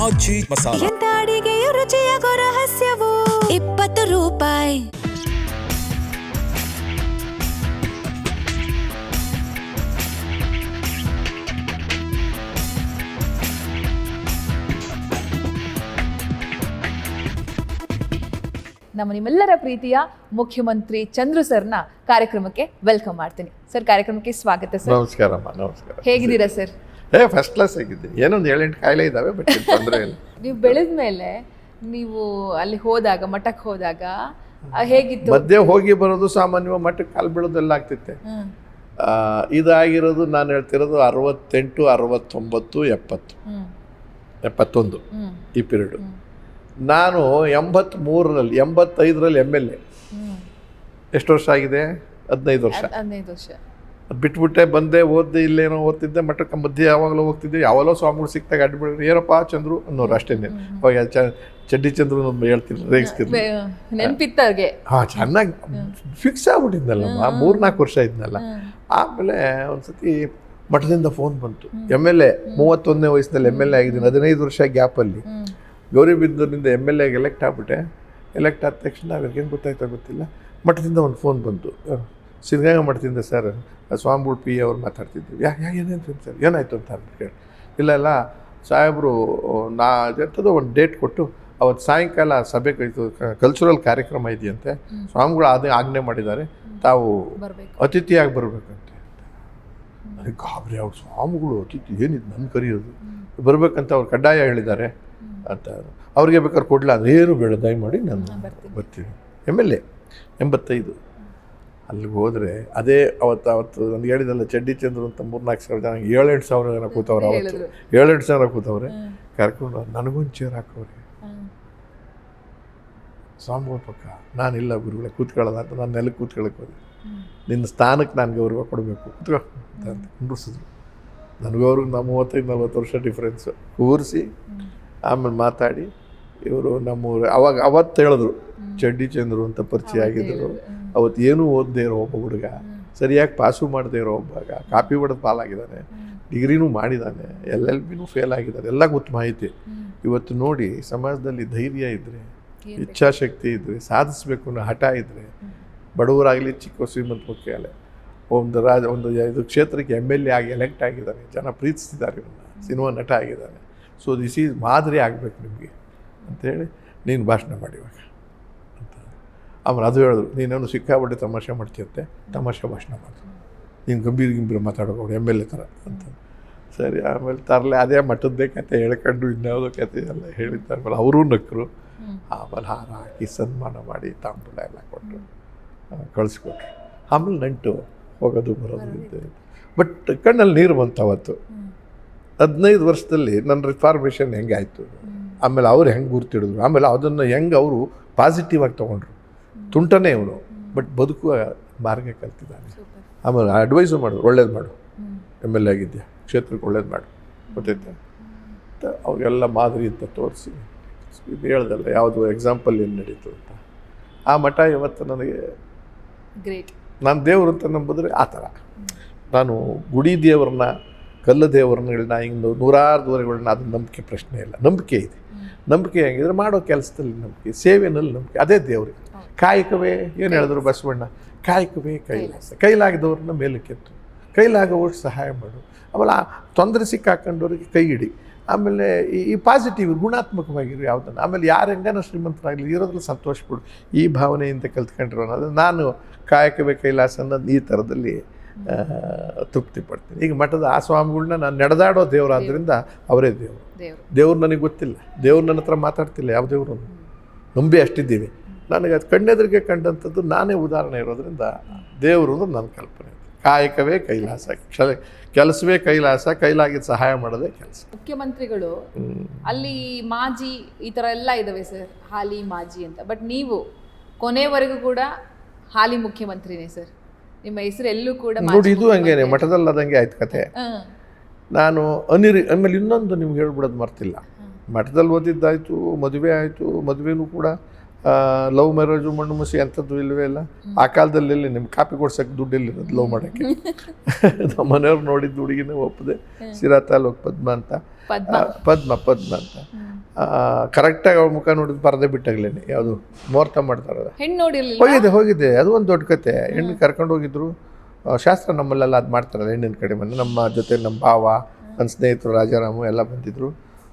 ಮಾಜಿ ಮಸಾಲ. ಎಂತ ಅಡಿಗೆಯ ರುಚಿಯಾಗೋ ರಹಸ್ಯವು 20 ರೂಪಾಯಿ. ನಿಮ್ಮೆಲ್ಲರ ಪ್ರೀತಿಯ ಮುಖ್ಯಮಂತ್ರಿ ಚಂದ್ರು ಸರ್ನ ಕಾರ್ಯಕ್ರಮಕ್ಕೆ ವೆಲ್ಕಮ್ ಮಾಡ್ತೀನಿ. ಸರ್, ಕಾರ್ಯಕ್ರಮಕ್ಕೆ ಸ್ವಾಗತ ಸರ್. ನಮಸ್ಕಾರಮ್ಮ. ನಮಸ್ಕಾರ. ಹೇಗಿದ್ದೀರಾ ಸರ್? ಫಸ್ಟ್ ಕ್ಲಾಸ್ ಆಗಿದ್ದೆ. ಏನೊಂದು 7-8 ಕಾಯಿಲೆ ಇದ್ದಾವೆ, ಬಟ್ ತೊಂದರೆ ಇಲ್ಲ. ನೀವು ಬೆಳೆದ ಮೇಲೆ ನೀವು ಅಲ್ಲಿ ಹೋದಾಗ, ಮಠಕ್ಕೆ ಹೋದಾಗ ಹೇಗಿತ್ತು? ಮಧ್ಯೆ ಹೋಗಿ ಬರೋದು ಸಾಮಾನ್ಯವಾಗಿ ಮಠಕ್ಕೆ ಕಾಲು ಬೀಳೋದೆಲ್ಲ ಆಗ್ತಿತ್ತೆ. ಇದಾಗಿರೋದು ನಾನು ಹೇಳ್ತಿರೋದು 68, 69, 70, 71 ಈ ಪೀರಿಯಡು. ನಾನು 83ರಲ್ಲಿ 85ರಲ್ಲಿ MLA. ಎಷ್ಟು ವರ್ಷ ಆಗಿದೆ? 15 ವರ್ಷ. 15 ವರ್ಷ. ಅದು ಬಿಟ್ಬಿಟ್ಟೆ ಬಂದೆ, ಓದ್ದೆ, ಇಲ್ಲೇನೋ ಓದ್ತಿದ್ದೆ. ಮಠಕ್ಕೆ ಮಧ್ಯೆ ಯಾವಾಗಲೂ ಹೋಗ್ತಿದ್ದೆ. ಯಾವಾಗಲೋ ಸ್ವಾಮಿಗಳು ಸಿಕ್ತಾಗ ಅಡ್ಬಿಡ್ರಿ, ಏನಪ್ಪ ಚಂದ್ರು ಅನ್ನೋರು ಅಷ್ಟೇನೆ. ಅವಾಗ ಚಡ್ಡಿ ಚಂದ್ರು ಹೇಳ್ತಿರ್ಲಿ, ರೇಗಿಸ್ತಿರ್ಲಿ. ನೆನಪಿತ್ತವ್ರಿಗೆ. ಹಾಂ, ಚೆನ್ನಾಗಿ ಫಿಕ್ಸ್ ಆಗ್ಬಿಟ್ಟಿದ್ನಲ್ಲಮ್ಮ. 3-4 ವರ್ಷ ಇದ್ನಲ್ಲ. ಆಮೇಲೆ ಒಂದ್ಸತಿ ಮಠದಿಂದ ಫೋನ್ ಬಂತು. MLA 31ನೇ ವಯಸ್ಸಿನಲ್ಲಿ MLA ಆಗಿದ್ದೀನಿ. 15 ವರ್ಷ ಗ್ಯಾಪಲ್ಲಿ ಗೌರಿಬಿದನೂರಿನಿಂದ MLA ಎಲೆಕ್ಟ್ ಆಗ್ಬಿಟ್ಟೆ. ಎಲೆಕ್ಟ್ ಆದ ತಕ್ಷಣ ಅವ್ರಿಗೇನು ಗೊತ್ತಾಯ್ತಾ ಗೊತ್ತಿಲ್ಲ, ಮಠದಿಂದ ಒಂದು ಫೋನ್ ಬಂತು. ಸಿದ್ಧಗಂಗಾ ಮಠದಿಂದ ಸರ್, ಸ್ವಾಮಿಗಳು ಪಿ ಅವ್ರು ಮಾತಾಡ್ತಿದ್ವಿ. ಏನೇನು ಸರ್, ಏನಾಯಿತು ಅಂತ ಕೇಳಿ. ಇಲ್ಲ ಸಾಹೇಬರು ಎಂಥದೋ ಒಂದು ಡೇಟ್ ಕೊಟ್ಟು ಅವತ್ತು ಸಾಯಂಕಾಲ ಸಭೆ ಕೈತು, ಕಲ್ಚರಲ್ ಕಾರ್ಯಕ್ರಮ ಇದೆಯಂತೆ, ಸ್ವಾಮಿಗಳು ಆಜ್ಞೆ ಮಾಡಿದ್ದಾರೆ, ತಾವು ಅತಿಥಿಯಾಗಿ ಬರಬೇಕಂತೆ. ನನಗೆ ಗಾಬರಿ. ಅವ್ರು ಸ್ವಾಮಿಗಳು ಅತಿಥಿ ಏನಿದು ನನ್ನ ಕರೆಯೋದು, ಬರಬೇಕಂತ ಅವ್ರು ಕಡ್ಡಾಯ ಹೇಳಿದ್ದಾರೆ ಅಂತ. ಅವ್ರಿಗೆ ಬೇಕಾದ್ರೆ ಕೊಡಲ ಅಂದರೆ ಏನು ಬೇಡ, ದಯಮಾಡಿ ನಾನು ಬರ್ತೀನಿ. MLA 85. ಅಲ್ಲಿಗೆ ಹೋದರೆ ಅದೇ ಅವತ್ತು ನನಗೆ ಹೇಳಿದಲ್ಲ, ಚಡ್ಡಿ ಚಂದ್ರು ಅಂತ 3-4 ಸಾವಿರ ಜನ, 7-8 ಸಾವಿರ ಜನ ಕೂತವ್ರೆ. ಅವತ್ತು 7-8 ಸಾವಿರ ಕೂತವ್ರೆ. ಕರ್ಕೊಂಡು ನನಗೊಂದು ಚೇರ್ ಹಾಕೋರೆ ಸ್ವಾಮಿಗಳ ಪಕ್ಕ. ನಾನಿಲ್ಲ ಗುರುಗಳೇ, ಕೂತ್ಕೊಳ್ಳೋದ ಅಂತ ನಾನು ನೆಲಕ್ಕೆ ಕೂತ್ಕೊಳ್ಳೋಕೆ ಹೋದೆ. ನಿನ್ನ ಸ್ಥಾನಕ್ಕೆ ನಾನು ಗೌರವ ಕೊಡಬೇಕು, ಕೂತ್ಕೊ ಅಂತ ಕುಂಡ್ರಿಸಿದ್ರು. ನನಗೂ ಅವ್ರಿಗೆ 35-40 ವರ್ಷ ಡಿಫ್ರೆನ್ಸು. ಕೂರಿಸಿ ಆಮೇಲೆ ಮಾತಾಡಿ, ಇವರು ನಮ್ಮೂರು ಅವತ್ತು ಹೇಳಿದ್ರು, ಚಡ್ಡಿ ಚಂದ್ರು ಅಂತ ಪರಿಚಯ ಆಗಿದ್ರು. ಅವತ್ತು ಏನೂ ಓದದೇ ಇರೋ ಒಬ್ಬ ಹುಡುಗ, ಸರಿಯಾಗಿ ಪಾಸು ಮಾಡದೇ ಇರೋ ಒಬ್ಬಾಗ, ಕಾಪಿ ಹೊಡೆದು ಪಾಲಾಗಿದ್ದಾನೆ, ಡಿಗ್ರಿನೂ ಮಾಡಿದ್ದಾನೆ, LLBನೂ ಫೇಲ್ ಆಗಿದ್ದಾನೆ, ಎಲ್ಲ ಗೊತ್ತು ಮಾಹಿತಿ. ಇವತ್ತು ನೋಡಿ, ಸಮಾಜದಲ್ಲಿ ಧೈರ್ಯ ಇದ್ದರೆ, ಇಚ್ಛಾಶಕ್ತಿ ಇದ್ದರೆ, ಸಾಧಿಸಬೇಕು ಅನ್ನೋ ಹಠ ಇದ್ದರೆ, ಬಡವರಾಗಲಿ ಚಿಕ್ಕ ಶ್ರೀಮಂತ ಮುಖ್ಯ ಅಲ್ಲ, ಒಂದು ಇದು ಕ್ಷೇತ್ರಕ್ಕೆ MLA ಆಗಿ ಎಲೆಕ್ಟ್ ಆಗಿದ್ದಾನೆ, ಜನ ಪ್ರೀತಿಸ್ತಿದ್ದಾರೆ, ಇವನ್ನ ಸಿನಿಮಾ ನಟ ಆಗಿದ್ದಾನೆ. ಸೊ ದಿಸ್ ಈಸ್ ಮಾದರಿ ಆಗಬೇಕು ನಿಮಗೆ ಅಂಥೇಳಿ, ನೀನು ಭಾಷಣ ಮಾಡಿ ಇವಾಗ ಅಂತ. ಆಮೇಲೆ ಅದು ಹೇಳಿದ್ರು, ನೀನೇನು ಸಿಕ್ಕಾಪಟ್ಟೆ ತಮಾಷೆ ಮಾಡ್ತೀಯಂತೆ, ತಮಾಷೆ ಭಾಷಣ ಮಾಡು, ನೀನು ಗಂಭೀರ ಮಾತಾಡೋದು MLA ಥರ ಅಂತ. ಸರಿ, ಆಮೇಲೆ ತರಲೆ ಅದೇ ಮಠದ್ದೇ ಕತೆ ಹೇಳ್ಕೊಂಡು ಇನ್ಯಾವುದೋ ಕತೆ ಎಲ್ಲ ಹೇಳಿದ್ದಾರಲ್ಲ, ಅವರೂ ನಕ್ಕರು. ಆಮೇಲೆ ಹಾರ ಹಾಕಿ ಸನ್ಮಾನ ಮಾಡಿ ತಾಂಬೂಲ ಎಲ್ಲ ಕೊಟ್ಟರು, ಕಳಿಸ್ಕೊಟ್ರು. ಆಮೇಲೆ ನಂಟು ಹೋಗೋದು ಬರೋದು ಇದ್ದೆ. ಬಟ್ ಕಣ್ಣಲ್ಲಿ ನೀರು ಬಂತು ಅವತ್ತು. 15 ವರ್ಷದಲ್ಲಿ ನನ್ನ ರಿಫಾರ್ಮೇಷನ್ ಹೆಂಗಾಯಿತು, ಆಮೇಲೆ ಅವ್ರು ಹೆಂಗೆ ಗುರ್ತಿಡಿದ್ರು, ಆಮೇಲೆ ಅದನ್ನು ಹೆಂಗೆ ಅವರು ಪಾಸಿಟಿವ್ ಆಗಿ ತೊಗೊಂಡ್ರು. ತುಂಟನೇ ಇವನು, ಬಟ್ ಬದುಕುವ ಮಾರ್ಗ ಕಲ್ತಿದ್ದಾನೆ. ಆಮೇಲೆ ಅಡ್ವೈಸು ಮಾಡೋದು, ಒಳ್ಳೇದು ಮಾಡು, MLA ಆಗಿದ್ಯಾ, ಕ್ಷೇತ್ರಕ್ಕೆ ಒಳ್ಳೇದು ಮಾಡು, ಗೊತ್ತೈತೆ ಅಂತ ಅವ್ರಿಗೆಲ್ಲ ಮಾದರಿ ಅಂತ ತೋರಿಸಿ ಇದು ಹೇಳ್ದಲ್ಲ, ಯಾವುದು ಎಕ್ಸಾಂಪಲ್ ಏನು ನಡೀತು ಅಂತ. ಆ ಮಠ ಇವತ್ತು ನನಗೆ ಗ್ರೇಟ್. ನಾನು ದೇವರು ಅಂತ ನಂಬಿದ್ರೆ ಆ ಥರ. ನಾನು ಗುಡಿ ದೇವ್ರನ್ನ, ಕಲ್ಲು ದೇವ್ರನ್ನ, ಹಿಂಗೆ 100 ದೂರಗಳನ್ನ, ಅದು ನಂಬಿಕೆ ಪ್ರಶ್ನೆ ಇಲ್ಲ. ನಂಬಿಕೆ ಇದೆ. ನಂಬಿಕೆ ಹೆಂಗಿದ್ರೆ ಮಾಡೋ ಕೆಲಸದಲ್ಲಿ ನಂಬಿಕೆ, ಸೇವೆನಲ್ಲಿ ನಂಬಿಕೆ, ಅದೇ ದೇವ್ರಿಗೆ. ಕಾಯಕವೇ ಏನು ಹೇಳಿದ್ರು ಬಸವಣ್ಣ, ಕಾಯಕವೇ ಕೈಲಾಸ, ಕೈಲಾಗದವ್ರನ್ನ ಮೇಲಕ್ಕೆತ್ತು, ಕೈಲಾಗೋಷ್ಟು ಸಹಾಯ ಮಾಡು. ಆಮೇಲೆ ಆ ತೊಂದರೆ ಸಿಕ್ಕಾಕೊಂಡವ್ರಿಗೆ ಕೈ ಹಿಡಿ. ಆಮೇಲೆ ಈ ಪಾಸಿಟಿವ್ ಗುಣಾತ್ಮಕವಾಗಿರು ಯಾವುದನ್ನು. ಆಮೇಲೆ ಯಾರು ಹೆಂಗನ ಶ್ರೀಮಂತರಾಗಲಿ, ಇರೋದ್ರಲ್ಲಿ ಸಂತೋಷಪಡು, ಈ ಭಾವನೆಯಿಂದ ಕಲ್ತ್ಕೊಂಡಿರೋ ಅನ್ನೋದು. ನಾನು ಕಾಯಕವೇ ಕೈಲಾಸ ಅನ್ನೋದು ಈ ಥರದಲ್ಲಿ ತೃಪ್ತಿ ಪಡ್ತೀನಿ. ಈಗ ಮಠದ ಆ ಸ್ವಾಮಿಗಳನ್ನ ನಾನು ನಡೆದಾಡೋ ದೇವರಾದ್ದರಿಂದ ಅವರೇ ದೇವ್ರು ನನಗೆ ಗೊತ್ತಿಲ್ಲ, ದೇವ್ರು ನನ್ನ ಹತ್ರ ಮಾತಾಡ್ತಿಲ್ಲ, ಯಾವ ದೇವರು ನಂಬಿ ಅಷ್ಟಿದ್ದೀವಿ. ನನಗೆ ಅದು ಕಣ್ಣೆದುರಿಗೆ ಕಂಡಂಥದ್ದು ನಾನೇ ಉದಾಹರಣೆ ಇರೋದ್ರಿಂದ ದೇವರು ನನ್ನ ಕಲ್ಪನೆ. ಕಾಯಕವೇ ಕೈಲಾಸ, ಕೆಲಸವೇ ಕೈಲಾಸ, ಕೈಲಾಗಿದ್ದು ಸಹಾಯ ಮಾಡೋದೇ ಕೆಲಸ. ಮುಖ್ಯಮಂತ್ರಿಗಳು ಅಲ್ಲಿ ಮಾಜಿ ಈ ಥರ ಎಲ್ಲ ಇದ್ದಾವೆ ಸರ್, ಹಾಲಿ ಮಾಜಿ ಅಂತ. ಬಟ್ ನೀವು ಕೊನೆವರೆಗೂ ಕೂಡ ಹಾಲಿ ಮುಖ್ಯಮಂತ್ರಿನೇ ಸರ್. ನಿಮ್ಮ ಹೆಸರು ಎಲ್ಲೂ ಕೂಡ ನೋಡಿ, ಇದು ಹಂಗೇನೆ ಮಠದಲ್ಲಿ ಅದಂಗೆ ಆಯ್ತು ಕತೆ. ನಾನು ಆಮೇಲೆ ಇನ್ನೊಂದು ನಿಮ್ಗೆ ಹೇಳ್ಬಿಡೋದು ಮರ್ತಿಲ್ಲ. ಮಠದಲ್ಲಿ ಓದಿದ್ದಾಯಿತು, ಮದುವೆ ಆಯಿತು. ಮದುವೆನೂ ಕೂಡ ಲವ್ ಮ್ಯಾರೇಜು, ಮಣ್ಣು ಮುಸಿ ಅಂಥದ್ದು ಇಲ್ಲವೇ ಇಲ್ಲ. ಆ ಕಾಲದಲ್ಲಿ ನಿಮ್ಮ ಕಾಪಿ ಕೊಡ್ಸೋಕ್ಕೆ ದುಡ್ಡು ಎಲ್ಲಿರೋದು ಲವ್ ಮಾಡೋಕ್ಕೆ. ನಮ್ಮ ಮನೆಯವ್ರು ನೋಡಿದ್ದು ಹುಡುಗಿನೇ ಒಪ್ಪದೆ. ಸಿರಾ ತಾಲೂಕು ಪದ್ಮ ಅಂತ. ಕರೆಕ್ಟಾಗಿ ಅವ್ಳ ಮುಖ ನೋಡಿದ ಪರದೆ ಬಿಟ್ಟಾಗ್ಲೇನೆ ಯಾವುದು ಮುಹೂರ್ತ ಮಾಡ್ತಾರಲ್ಲ, ಹೆಣ್ಣು ನೋಡಿರ್ಲಿಲ್ಲ. ಹೋಗಿದ್ದೆ ಅದು ಒಂದು ದೊಡ್ಡ ಕತೆ. ಹೆಣ್ಣು ಕರ್ಕೊಂಡು ಹೋಗಿದ್ರು. ಶಾಸ್ತ್ರ ನಮ್ಮಲ್ಲೆಲ್ಲ ಅದು ಮಾಡ್ತಾರಲ್ಲ ಹೆಣ್ಣಿನ ಕಡೆ ಮನೆ. ನಮ್ಮ ಜೊತೆ ನಮ್ಮ ಭಾವ, ನನ್ನ ಸ್ನೇಹಿತರು ರಾಜಾರಾಮು ಎಲ್ಲ ಬಂದಿದ್ದರು.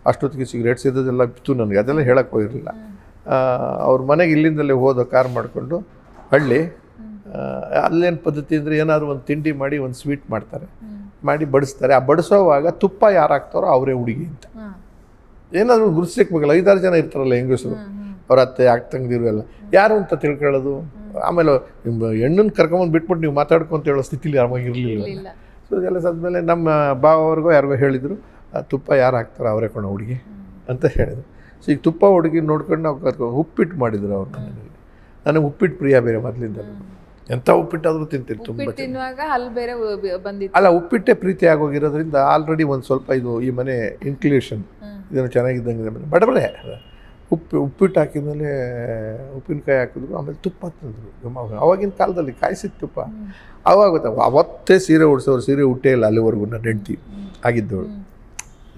ಅಷ್ಟೊತ್ತಿಗೆ ಸಿಗರೇಟ್ಸ್ ಇದ್ದದೆಲ್ಲ ಬಿತ್ತು ನನಗೆ, ಅದೆಲ್ಲ ಹೇಳಕ್ಕೆ ಹೋಗಿರಲಿಲ್ಲ. ಅವ್ರ ಮನೆಗೆ ಇಲ್ಲಿಂದಲೇ ಹೋದ ಕಾರ್ ಮಾಡಿಕೊಂಡು ಹಳ್ಳಿ. ಅಲ್ಲೇನು ಪದ್ಧತಿ ಅಂದರೆ ಏನಾದರೂ ಒಂದು ತಿಂಡಿ ಮಾಡಿ ಒಂದು ಸ್ವೀಟ್ ಮಾಡ್ತಾರೆ, ಮಾಡಿ ಬಡಿಸ್ತಾರೆ. ಆ ಬಡಿಸೋವಾಗ ತುಪ್ಪ ಯಾರು ಹಾಕ್ತಾರೋ ಅವರೇ ಹುಡುಗಿ ಅಂತ. ಏನಾದರೂ ಗುರುತಿಸ್ಬೇಕಲ್ಲ, 5-6 ಜನ ಇರ್ತಾರಲ್ಲ ಹೆಂಗಸರು, ಅವ್ರ ಅತ್ತೆ ತಂಗದಿರು ಎಲ್ಲ ಯಾರು ಅಂತ ತಿಳ್ಕೊಳ್ಳೋದು. ಆಮೇಲೆ ಹೆಣ್ಣನ್ನು ಕರ್ಕೊಂಬಂದು ಬಿಟ್ಬಿಟ್ಟು ನೀವು ಮಾತಾಡ್ಕೊಂತ ಹೇಳೋ ಸ್ಥಿತಿಲಿ ಆರಾಮಾಗಿರಲಿಲ್ಲ. ಸೊ ಇದೆಲ್ಲ ಸದ್ಮೇಲೆ ನಮ್ಮ ಭಾವವ್ರಿಗೋ ಯಾರಿಗೋ ಹೇಳಿದರು, ತುಪ್ಪ ಯಾರು ಹಾಕ್ತಾರೋ ಅವರೇ ಕೊಡೋ ಹುಡುಗಿ ಅಂತ ಹೇಳಿದ್ರು. ಸೊ ಈಗ ತುಪ್ಪ ಹುಡುಗಿ ನೋಡ್ಕೊಂಡು ನಾವು ಕರ್ಕೊಂಡು ಉಪ್ಪಿಟ್ಟು ಮಾಡಿದ್ರು ಅವ್ರ ಮನೆಯಲ್ಲಿ. ನನಗೆ ಉಪ್ಪಿಟ್ಟು ಪ್ರಿಯ ಬೇರೆ ಮೊದಲಿಂದ. ಎಂಥ ಉಪ್ಪಿಟ್ಟಾದರೂ ತಿಂತೀನಿ ತುಂಬ. ತಿನ್ನುವಾಗ ಅಲ್ಲಿ ಬೇರೆ ಬಂದಿತ್ತು. ಅಲ್ಲ, ಉಪ್ಪಿಟ್ಟೆ ಪ್ರೀತಿ ಆಗೋಗಿರೋದ್ರಿಂದ ಆಲ್ರೆಡಿ ಒಂದು ಸ್ವಲ್ಪ ಇದು ಈ ಮನೆ ಇನ್ಕ್ಲೂಷನ್ ಇದನ್ನು ಚೆನ್ನಾಗಿದ್ದಂಗೆ ಬಡಬಡೆ ಉಪ್ಪಿಟ್ಟು ಹಾಕಿದ್ಮೇಲೆ ಉಪ್ಪಿನಕಾಯಿ ಹಾಕಿದ್ರು. ಆಮೇಲೆ ತುಪ್ಪ ತಂದರು. ಅವಾಗಿನ ಕಾಲದಲ್ಲಿ ಕಾಯಿಸಿದ ತುಪ್ಪ ಅವಾಗ ಅವತ್ತೇ ಸೀರೆ ಉಡ್ಸೋರು. ಸೀರೆ ಉಟ್ಟೇ ಇಲ್ಲ ಅಲ್ಲಿವರೆಗೂ. ನನ್ನ ಹೆಂಡ್ತಿ ಆಗಿದ್ದವಳು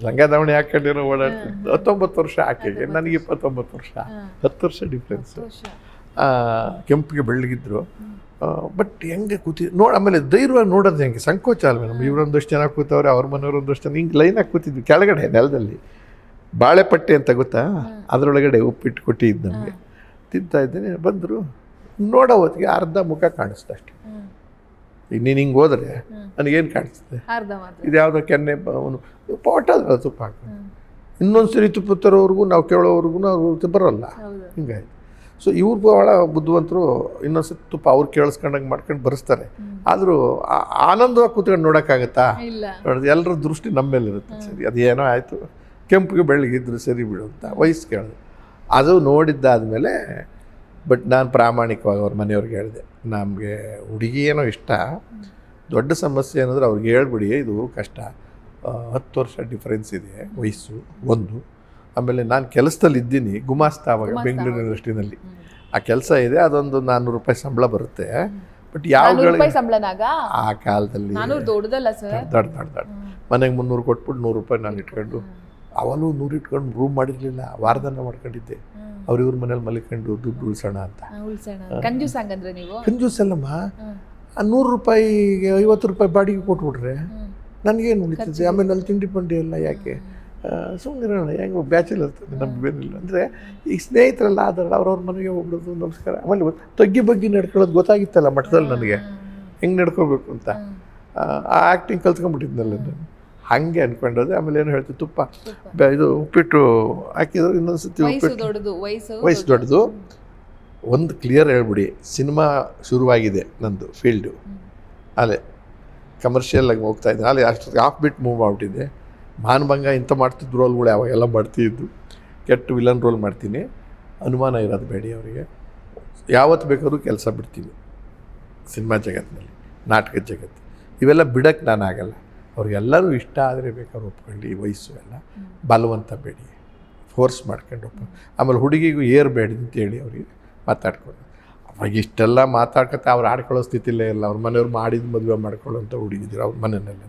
ಲಂಗ ದಾವಣಿ ಹಾಕೊಂಡಿರೋ ಓಡಾಡ್ತಿದ್ದು. 19 ವರ್ಷ ಆಕೆಗೆ, ನನಗೆ 29 ವರ್ಷ, 10 ವರ್ಷ ಡಿಫ್ರೆನ್ಸು. ಕೆಂಪಿಗೆ ಬೆಳ್ಳಗಿದ್ರು. ಬಟ್ ಹೆಂಗೆ ಆಮೇಲೆ ಧೈರ್ಯವಾಗಿ ನೋಡೋದು ಹೆಂಗೆ, ಸಂಕೋಚ ಅಲ್ವೇ. ನಮ್ಮ ಇವರೊಂದಷ್ಟು ಜನ ಕೂತವ್ರೆ, ಅವ್ರ ಮನೆಯವರು ಒಂದಷ್ಟು ಜನ, ಹಿಂಗೆ ಲೈನಾಗಿ ಕೂತಿದ್ವಿ ಕೆಳಗಡೆ ನೆಲದಲ್ಲಿ. ಬಾಳೆಪಟ್ಟೆ ಅಂತ ಗೊತ್ತಾ, ಅದರೊಳಗಡೆ ಉಪ್ಪಿಟ್ಟು ಕೊಟ್ಟಿದ್ದು ನಮಗೆ. ತಿಂತಾ ಇದ್ದೇನೆ, ಬಂದರು. ನೋಡೋ ಹೊತ್ತಿಗೆ ಅರ್ಧ ಮುಖ ಕಾಣಿಸ್ತು ಅಷ್ಟೆ. ಈಗ ನೀನು ಹಿಂಗೆ ಹೋದರೆ ನನಗೇನು ಕಾಣಿಸ್ತದೆ, ಇದು ಯಾವುದೋ ಕೆನ್ನೆ ಪೋಟದ ತುಪ್ಪ ಹಾಕಿ. ಇನ್ನೊಂದು ಸರಿ ತುಪ್ಪ ತರೋವ್ರಿಗೂ ನಾವು ಕೇಳೋವ್ರಿಗೂ ನಾವು ಬರೋಲ್ಲ. ಹಿಂಗಾಯ್ತು. ಸೊ ಇವ್ರು ಭಾಳ ಬುದ್ಧಿವಂತರು. ಇನ್ನೊಂದ್ಸತಿ ತುಪ್ಪ ಅವ್ರು ಕೇಳಿಸ್ಕೊಂಡಂಗೆ ಮಾಡ್ಕೊಂಡು ಬರೆಸ್ತಾರೆ. ಆದರೂ ಆನಂದವಾಗಿ ಕೂತ್ಕೊಂಡು ನೋಡೋಕ್ಕಾಗತ್ತಾ? ನೋಡಿದ್ರೆ ಎಲ್ಲರ ದೃಷ್ಟಿ ನಮ್ಮ ಮೇಲೆ ಇರುತ್ತೆ. ಸರಿ, ಅದೇನೋ ಆಯಿತು, ಕೆಂಪಿಗೆ ಬೆಳ್ಳಗಿದ್ರು ಸರಿ ಬಿಡು ಅಂತ ವಯಸ್ಸು ಕೇಳಿದೆ. ಅದು ನೋಡಿದ್ದಾದಮೇಲೆ ಬಟ್ ನಾನು ಪ್ರಾಮಾಣಿಕವಾಗಿ ಅವ್ರ ಮನೆಯವ್ರಿಗೆ ಹೇಳಿದೆ, ನಮಗೆ ಹುಡುಗಿ ಏನೋ ಇಷ್ಟ, ದೊಡ್ಡ ಸಮಸ್ಯೆ ಏನಂದ್ರೆ ಅವ್ರಿಗೆ ಹೇಳ್ಬಿಡಿ, ಇದು ಕಷ್ಟ. 10 ವರ್ಷ ಡಿಫ್ರೆನ್ಸ್ ಇದೆ ವಯಸ್ಸು ಒಂದು. ಆಮೇಲೆ ನಾನು ಕೆಲಸದಲ್ಲಿ ಇದ್ದೀನಿ, ಗುಮಾಸ್ತ ಆವಾಗ ಬೆಂಗಳೂರು ಯೂನಿವರ್ಸಿಟಿನಲ್ಲಿ. ಆ ಕೆಲಸ ಇದೆ, ಅದೊಂದು 400 ರೂಪಾಯಿ ಸಂಬಳ ಬರುತ್ತೆ. ಬಟ್ ಯಾವ ಸಂಬಳನಾಗ ಆ ಕಾಲದಲ್ಲಿ ದೊಡ್ಡದಲ್ಲ ಸರ್, ದೊಡ್ಡ ಮನೆಗೆ 300 ಕೊಟ್ಬಿಟ್ಟು 100 ರೂಪಾಯಿ ನಾನು ಇಟ್ಕೊಂಡು, ಅವನು 100 ಇಟ್ಕೊಂಡು ರೂಮ್ ಮಾಡಿರಲಿಲ್ಲ, ವಾರದನ್ನ ಮಾಡ್ಕೊಂಡಿದ್ದೆ. ಅವ್ರಿವ್ರ ಮನೇಲಿ ಮಲಿಕೊಂಡು ದುಡ್ಡು ಉಳ್ಸೋಣ ಅಂತ. ಕಂಜೂಸ್ ಅಲ್ಲಮ್ಮ. 100 ರೂಪಾಯಿಗೆ 50 ರೂಪಾಯಿ ಬಾಡಿಗೆ ಕೊಟ್ಬಿಟ್ರೆ ನನಗೇನು ಉಳಿತದೆ? ಆಮೇಲೆ ಅಲ್ಲಿ ತಿಂಡಿ ಪಂಡಿ ಎಲ್ಲ ಯಾಕೆ, ಸುಮ್ಮನಿರೋಣ, ಹೆಂಗೆ ಬ್ಯಾಚುಲರ್ ಇರ್ತದೆ, ನಮಗೇನಿಲ್ಲ. ಅಂದರೆ ಈಗ ಸ್ನೇಹಿತರೆಲ್ಲ ಆದ್ರೆ ಅವ್ರವ್ರ ಮನೆಗೆ ಹೋಗ್ಬಿಡೋದು, ನಮಸ್ಕಾರ. ಆಮೇಲೆ ತಗ್ಗಿ ಬಗ್ಗೆ ನಡ್ಕೊಳ್ಳೋದು ಗೊತ್ತಾಗಿತ್ತಲ್ಲ ಮಠದಲ್ಲಿ ನನಗೆ, ಹೆಂಗೆ ನಡ್ಕೋಬೇಕು ಅಂತ. ಆ ಆ್ಯಕ್ಟಿಂಗ್ ಕಲ್ತ್ಕೊಂಡ್ಬಿಟ್ಟಿದ್ನಲ್ಲ ನಾನು. ಹಾಗೆ ಅಂದ್ಕೊಂಡೋದೆ. ಆಮೇಲೆ ಏನು ಹೇಳ್ತೀವಿ, ತುಪ್ಪ ಇದು ಉಪ್ಪಿಟ್ಟು ಹಾಕಿದ್ರು. ಇನ್ನೊಂದ್ಸತಿ ಉಪ್ಪಿಟ್ಟು ವಯಸ್ಸು ದೊಡ್ಡದು. ಒಂದು ಕ್ಲಿಯರ್ ಹೇಳ್ಬಿಡಿ, ಸಿನಿಮಾ ಶುರುವಾಗಿದೆ ನಂದು ಫೀಲ್ಡು. ಅಲ್ಲೇ ಕಮರ್ಷಿಯಲಾಗಿ ಹೋಗ್ತಾ ಇದ್ದೆ. ಅಲ್ಲಿ ಅಷ್ಟು ಹಾಫ್ ಬಿಟ್ ಮೂವ್ ಆಗ್ಬಿಟ್ಟಿದೆ. ಮಾನಭಂಗ ಇಂಥ ಮಾಡ್ತಿದ್ದು ರೋಲ್ಗಳು ಯಾವಾಗೆಲ್ಲ ಮಾಡ್ತಿದ್ದು. ಕೆಟ್ಟ ವಿಲನ್ ರೋಲ್ ಮಾಡ್ತೀನಿ, ಅನುಮಾನ ಇರೋದು ಬೇಡಿ ಅವರಿಗೆ. ಯಾವತ್ತು ಬೇಕಾದ್ರೂ ಕೆಲಸ ಬಿಡ್ತೀನಿ. ಸಿನಿಮಾ ಜಗತ್ತಿನಲ್ಲಿ, ನಾಟಕದ ಜಗತ್ತು ಇವೆಲ್ಲ ಬಿಡೋಕ್ಕೆ ನಾನು ಆಗಲ್ಲ. ಅವ್ರಿಗೆಲ್ಲರೂ ಇಷ್ಟ ಆದರೆ ಬೇಕಾದ್ರೆ ಒಪ್ಕೊಳ್ಳಿ. ಈ ವಯಸ್ಸು ಎಲ್ಲ ಬಲವಂತ ಬೇಡಿ, ಫೋರ್ಸ್ ಮಾಡ್ಕೊಂಡು ಆಮೇಲೆ ಹುಡುಗಿಗೂ ಏರ್ಬೇಡಿ ಅಂತೇಳಿ ಅವ್ರಿಗೆ ಮಾತಾಡ್ಕೊಂಡು. ಅವಾಗ ಇಷ್ಟೆಲ್ಲ ಮಾತಾಡ್ಕೊತ ಅವ್ರು ಆಡ್ಕೊಳ್ಳೋ ಸ್ಥಿತಿಲೇ ಇಲ್ಲ. ಅವ್ರ ಮನೆಯವ್ರು ಮಾಡಿದ ಮದುವೆ ಮಾಡ್ಕೊಳ್ಳೋಂಥ ಹುಡುಗಿದ್ರು ಅವ್ರ ಮನೆಯಲ್ಲಿ.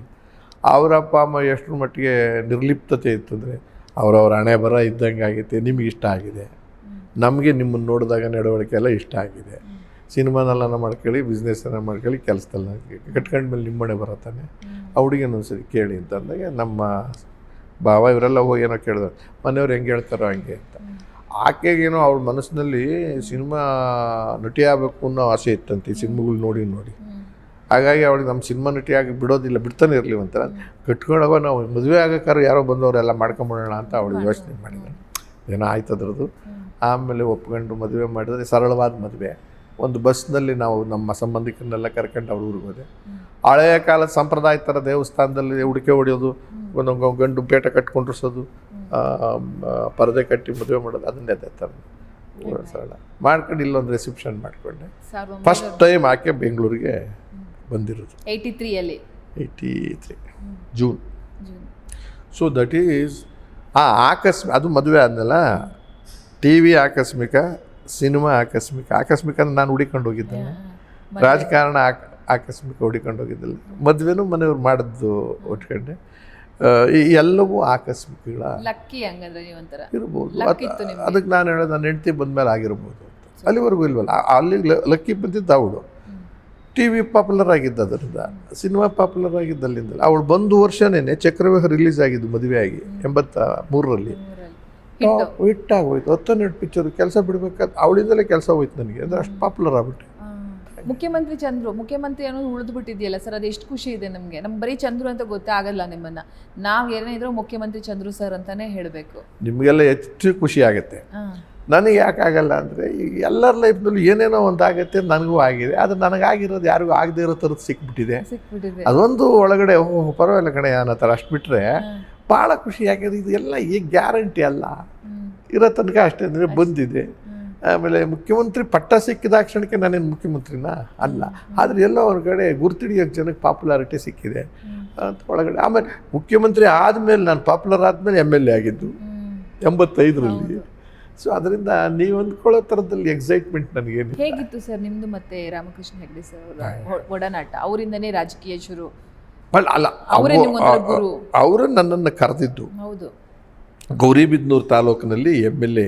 ಅವರ ಅಪ್ಪ ಅಮ್ಮ ಎಷ್ಟರ ಮಟ್ಟಿಗೆ ನಿರ್ಲಿಪ್ತತೆ ಇತ್ತಂದರೆ ಅವ್ರವ್ರ ಹಣೆ ಬರ ಇದ್ದಂಗೆ ಆಗೈತೆ. ನಿಮಗೆ ಇಷ್ಟ ಆಗಿದೆ, ನಮಗೆ ನಿಮ್ಮನ್ನು ನೋಡಿದಾಗ ನಡವಳಿಕೆ ಎಲ್ಲ ಇಷ್ಟ ಆಗಿದೆ. ಸಿನಿಮಾನೆಲ್ಲ ಮಾಡ್ಕೊಳ್ಳಿ, ಬಿಸ್ನೆಸ್ಸನ್ನು ಮಾಡ್ಕೊಳ್ಳಿ, ಕೆಲಸದಲ್ಲ ಕಟ್ಕೊಂಡ್ಮೇಲೆ ನಿಮ್ಮನೆ ಬರತ್ತಾನೆ. ಆ ಹುಡುಗಿನ ಒಂದ್ಸರಿ ಕೇಳಿ ಅಂತ ಅಂದಾಗ ನಮ್ಮ ಭಾವ ಇವರೆಲ್ಲ ಹೋಗಿ ಏನೋ ಕೇಳಿದ್ರು, ಮನೆಯವ್ರು ಹೆಂಗೆ ಹೇಳ್ತಾರೋ ಹಂಗೆ ಅಂತ. ಆಕೆಗೇನೋ ಅವಳ ಮನಸ್ಸಿನಲ್ಲಿ ಸಿನಿಮಾ ನಟಿ ಆಗಬೇಕು ಅನ್ನೋ ಆಸೆ ಇತ್ತಂತೆ, ಈ ಸಿನಿಮಾಗಳು ನೋಡಿ. ಹಾಗಾಗಿ ಅವಳಿಗೆ ನಮ್ಮ ಸಿನಿಮಾ ನಟಿಯಾಗಿ ಬಿಡೋದಿಲ್ಲ, ಬಿಡ್ತಾನೆ ಇರಲಿವಂತ. ಕಟ್ಕೊಂಡಾಗ ನಾವು ಮದುವೆ ಆಗೋಕ್ಕಾರು ಯಾರೋ ಬಂದವರೆಲ್ಲ ಮಾಡ್ಕೊಂಬಿಡೋಣ ಅಂತ ಅವಳು ಯೋಚನೆ ಮಾಡಿದ್ರು. ಏನೋ ಆಯ್ತು ಅದರದ್ದು. ಆಮೇಲೆ ಒಪ್ಕೊಂಡು ಮದುವೆ ಮಾಡಿದ್ರೆ ಸರಳವಾದ ಮದುವೆ. ಒಂದು ಬಸ್ನಲ್ಲಿ ನಾವು ನಮ್ಮ ಸಂಬಂಧಿಕರನ್ನೆಲ್ಲ ಕರ್ಕೊಂಡು ಅವ್ರ ಊರಿಗೆ ಹೋದೆ. ಹಳೆಯ ಕಾಲದ ಸಂಪ್ರದಾಯ ಥರ ದೇವಸ್ಥಾನದಲ್ಲಿ ಹುಡುಕೆ ಹೊಡೆಯೋದು, ಒಂದೊಂದು ಗಂಡು ಪೇಟ ಕಟ್ಕೊಂಡಿರ್ಸೋದು, ಪರದೆ ಕಟ್ಟಿ ಮದುವೆ ಮಾಡೋದು, ಅದನ್ನೇ ಅದೇ ಥರ ಸರಳ ಮಾಡ್ಕೊಂಡು ಇಲ್ಲೊಂದು ರಿಸೆಪ್ಷನ್ ಮಾಡಿಕೊಂಡೆ. ಫಸ್ಟ್ ಟೈಮ್ ಆಕೆ ಬೆಂಗಳೂರಿಗೆ ಬಂದಿರೋದು 83 ಜೂನ್. ಸೊ ದಟ್ ಈಸ್ ಅದು ಮದುವೆ ಆದಮೇಲೆ TV ಆಕಸ್ಮಿಕ, ಸಿನಿಮಾ ಆಕಸ್ಮಿಕ ಅಂದ್ರೆ ನಾನು ಹುಡಿಕೊಂಡು ಹೋಗಿದ್ದೇನೆ. ರಾಜಕಾರಣ ಆಕಸ್ಮಿಕ ಹುಡಿಕೊಂಡು ಹೋಗಿದ್ದಿಲ್ಲ. ಮದುವೆನೂ ಮನೆಯವ್ರು ಮಾಡಿದ್ದು ಒಟ್ಕೊಂಡೆ. ಈ ಎಲ್ಲವೂ ಆಕಸ್ಮಿಕಗಳ ಲಕ್ಕಿ ಹಂಗಂದ್ರೆ ನೀವಂತರ ಇರ್ಬೋದು. ಲಕ್ ಇತ್ತು ನಿಮ್ಗೆ. ಅದಕ್ಕೆ ನಾನು ಹೇಳೋದು ನನ್ನ ಹೆಂಡತಿ ಬಂದಮೇಲೆ ಆಗಿರ್ಬೋದು ಅಂತ. ಅಲ್ಲಿವರೆಗೂ ಇಲ್ವಲ್ಲ, ಅಲ್ಲಿಗೆ ಲಕ್ಕಿ ಬಂದಿದ್ದು ಅವಳು. ಟಿ ವಿ ಪಾಪ್ಯುಲರ್ ಆಗಿದ್ದು ಅದರಿಂದ, ಸಿನಿಮಾ ಪಾಪ್ಯುಲರ್ ಆಗಿದ್ದಲ್ಲಿಂದಲ್ಲ. ಅವಳು ಬಂದು ವರ್ಷನೇ ಚಕ್ರವ್ಯೂಹ ರಿಲೀಸ್ ಆಗಿದ್ದು ಮದುವೆ ಆಗಿ 83ರಲ್ಲಿ ಹಿಟ್ಟಾಗೋಯ್ತು. 10-12 ಪಿಕ್ಚರು. ಕೆಲಸ ಬಿಡಬೇಕಾದ್ರೆ ಅವಳಿಂದಲೇ ಕೆಲಸ ಹೋಯ್ತು ನನಗೆ, ಅಂದರೆ ಅಷ್ಟು ಪಾಪ್ಯುಲರ್ ಆಗ್ಬಿಟ್ಟೆ. ಮುಖ್ಯಮಂತ್ರಿ ಚಂದ್ರು, ಮುಖ್ಯಮಂತ್ರಿ ಅನ್ನೋದು ಉಳಿದು ಬಿಟ್ಟಿದೆಯಲ್ಲ ಸರ್, ಅದು ಎಷ್ಟು ಖುಷಿ ಇದೆ ನಮಗೆ. ನಮ್ಗೆ ಬರೀ ಚಂದ್ರು ಅಂತ ಗೊತ್ತೇ ಆಗಲ್ಲ ನಿಮ್ಮನ್ನ. ನಾವು ಏನೇ ಇದ್ರೂ ಮುಖ್ಯಮಂತ್ರಿ ಚಂದ್ರು ಸರ್ ಅಂತಾನೆ ಹೇಳಬೇಕು. ನಿಮಗೆಲ್ಲ ಹೆಚ್ಚು ಖುಷಿ ಆಗುತ್ತೆ. ನನಗೆ ಯಾಕಾಗಲ್ಲ ಅಂದರೆ, ಈಗ ಎಲ್ಲರ ಲೈಫ್ನಲ್ಲಿ ಏನೇನೋ ಒಂದು ಆಗುತ್ತೆ, ನನಗೂ ಆಗಿದೆ. ಅದು ನನಗಾಗಿರೋದು ಯಾರಿಗೂ ಆಗದೆ ಇರೋ ಥರದ್ದು ಸಿಕ್ಬಿಟ್ಟಿದೆ. ಅದೊಂದು ಒಳಗಡೆ ಪರವಾಗಿಲ್ಲ ಕಣೆ ಅನ್ನೋ ಥರ. ಅಷ್ಟು ಬಿಟ್ಟರೆ ಭಾಳ ಖುಷಿ. ಯಾಕೆಂದರೆ ಇದು ಎಲ್ಲ ಈಗ ಗ್ಯಾರಂಟಿ ಅಲ್ಲ, ಇರೋ ತನಕ ಅಷ್ಟೇ ಅಂದರೆ ಬಂದಿದೆ. ಆಮೇಲೆ ಮುಖ್ಯಮಂತ್ರಿ ಪಟ್ಟ ಸಿಕ್ಕಿದ ಕ್ಷಣಕ್ಕೆ ನಾನೇನು ಮುಖ್ಯಮಂತ್ರಿನ ಅಲ್ಲ, ಆದರೆ ಎಲ್ಲ ಹೊರಗಡೆ ಗುರ್ತಿಡಿಯೋಕ್ಕೆ ಜನಕ್ಕೆ ಪಾಪ್ಯುಲಾರಿಟಿ ಸಿಕ್ಕಿದೆ ಅಂತ ಒಳಗಡೆ. ಆಮೇಲೆ ಮುಖ್ಯಮಂತ್ರಿ ಆದಮೇಲೆ, ನಾನು ಪಾಪ್ಯುಲರ್ ಆದಮೇಲೆ MLA ಆಗಿದ್ದು 85ರಲ್ಲಿ. ಸೊ ಅದರಿಂದ ನೀವು ಅಂದ್ಕೊಳ್ಳೋ ಥರದಲ್ಲಿ ಎಕ್ಸೈಟ್ಮೆಂಟ್ ನನಗೇನು. ಹೇಗಿತ್ತು ಸರ್ ನಿಮ್ಮದು ಮತ್ತೆ ರಾಮಕೃಷ್ಣ ಹೆಗಡೆ ಸರ್ ಒಡನಾಟ? ಅವರಿಂದನೇ ರಾಜಕೀಯ ಶುರು ಅಲ್ಲ, ಅವರು ನನ್ನನ್ನು ಕರೆದಿದ್ದು. ಹೌದು. ಗೌರಿಬಿದನೂರು ತಾಲೂಕಿನಲ್ಲಿ MLA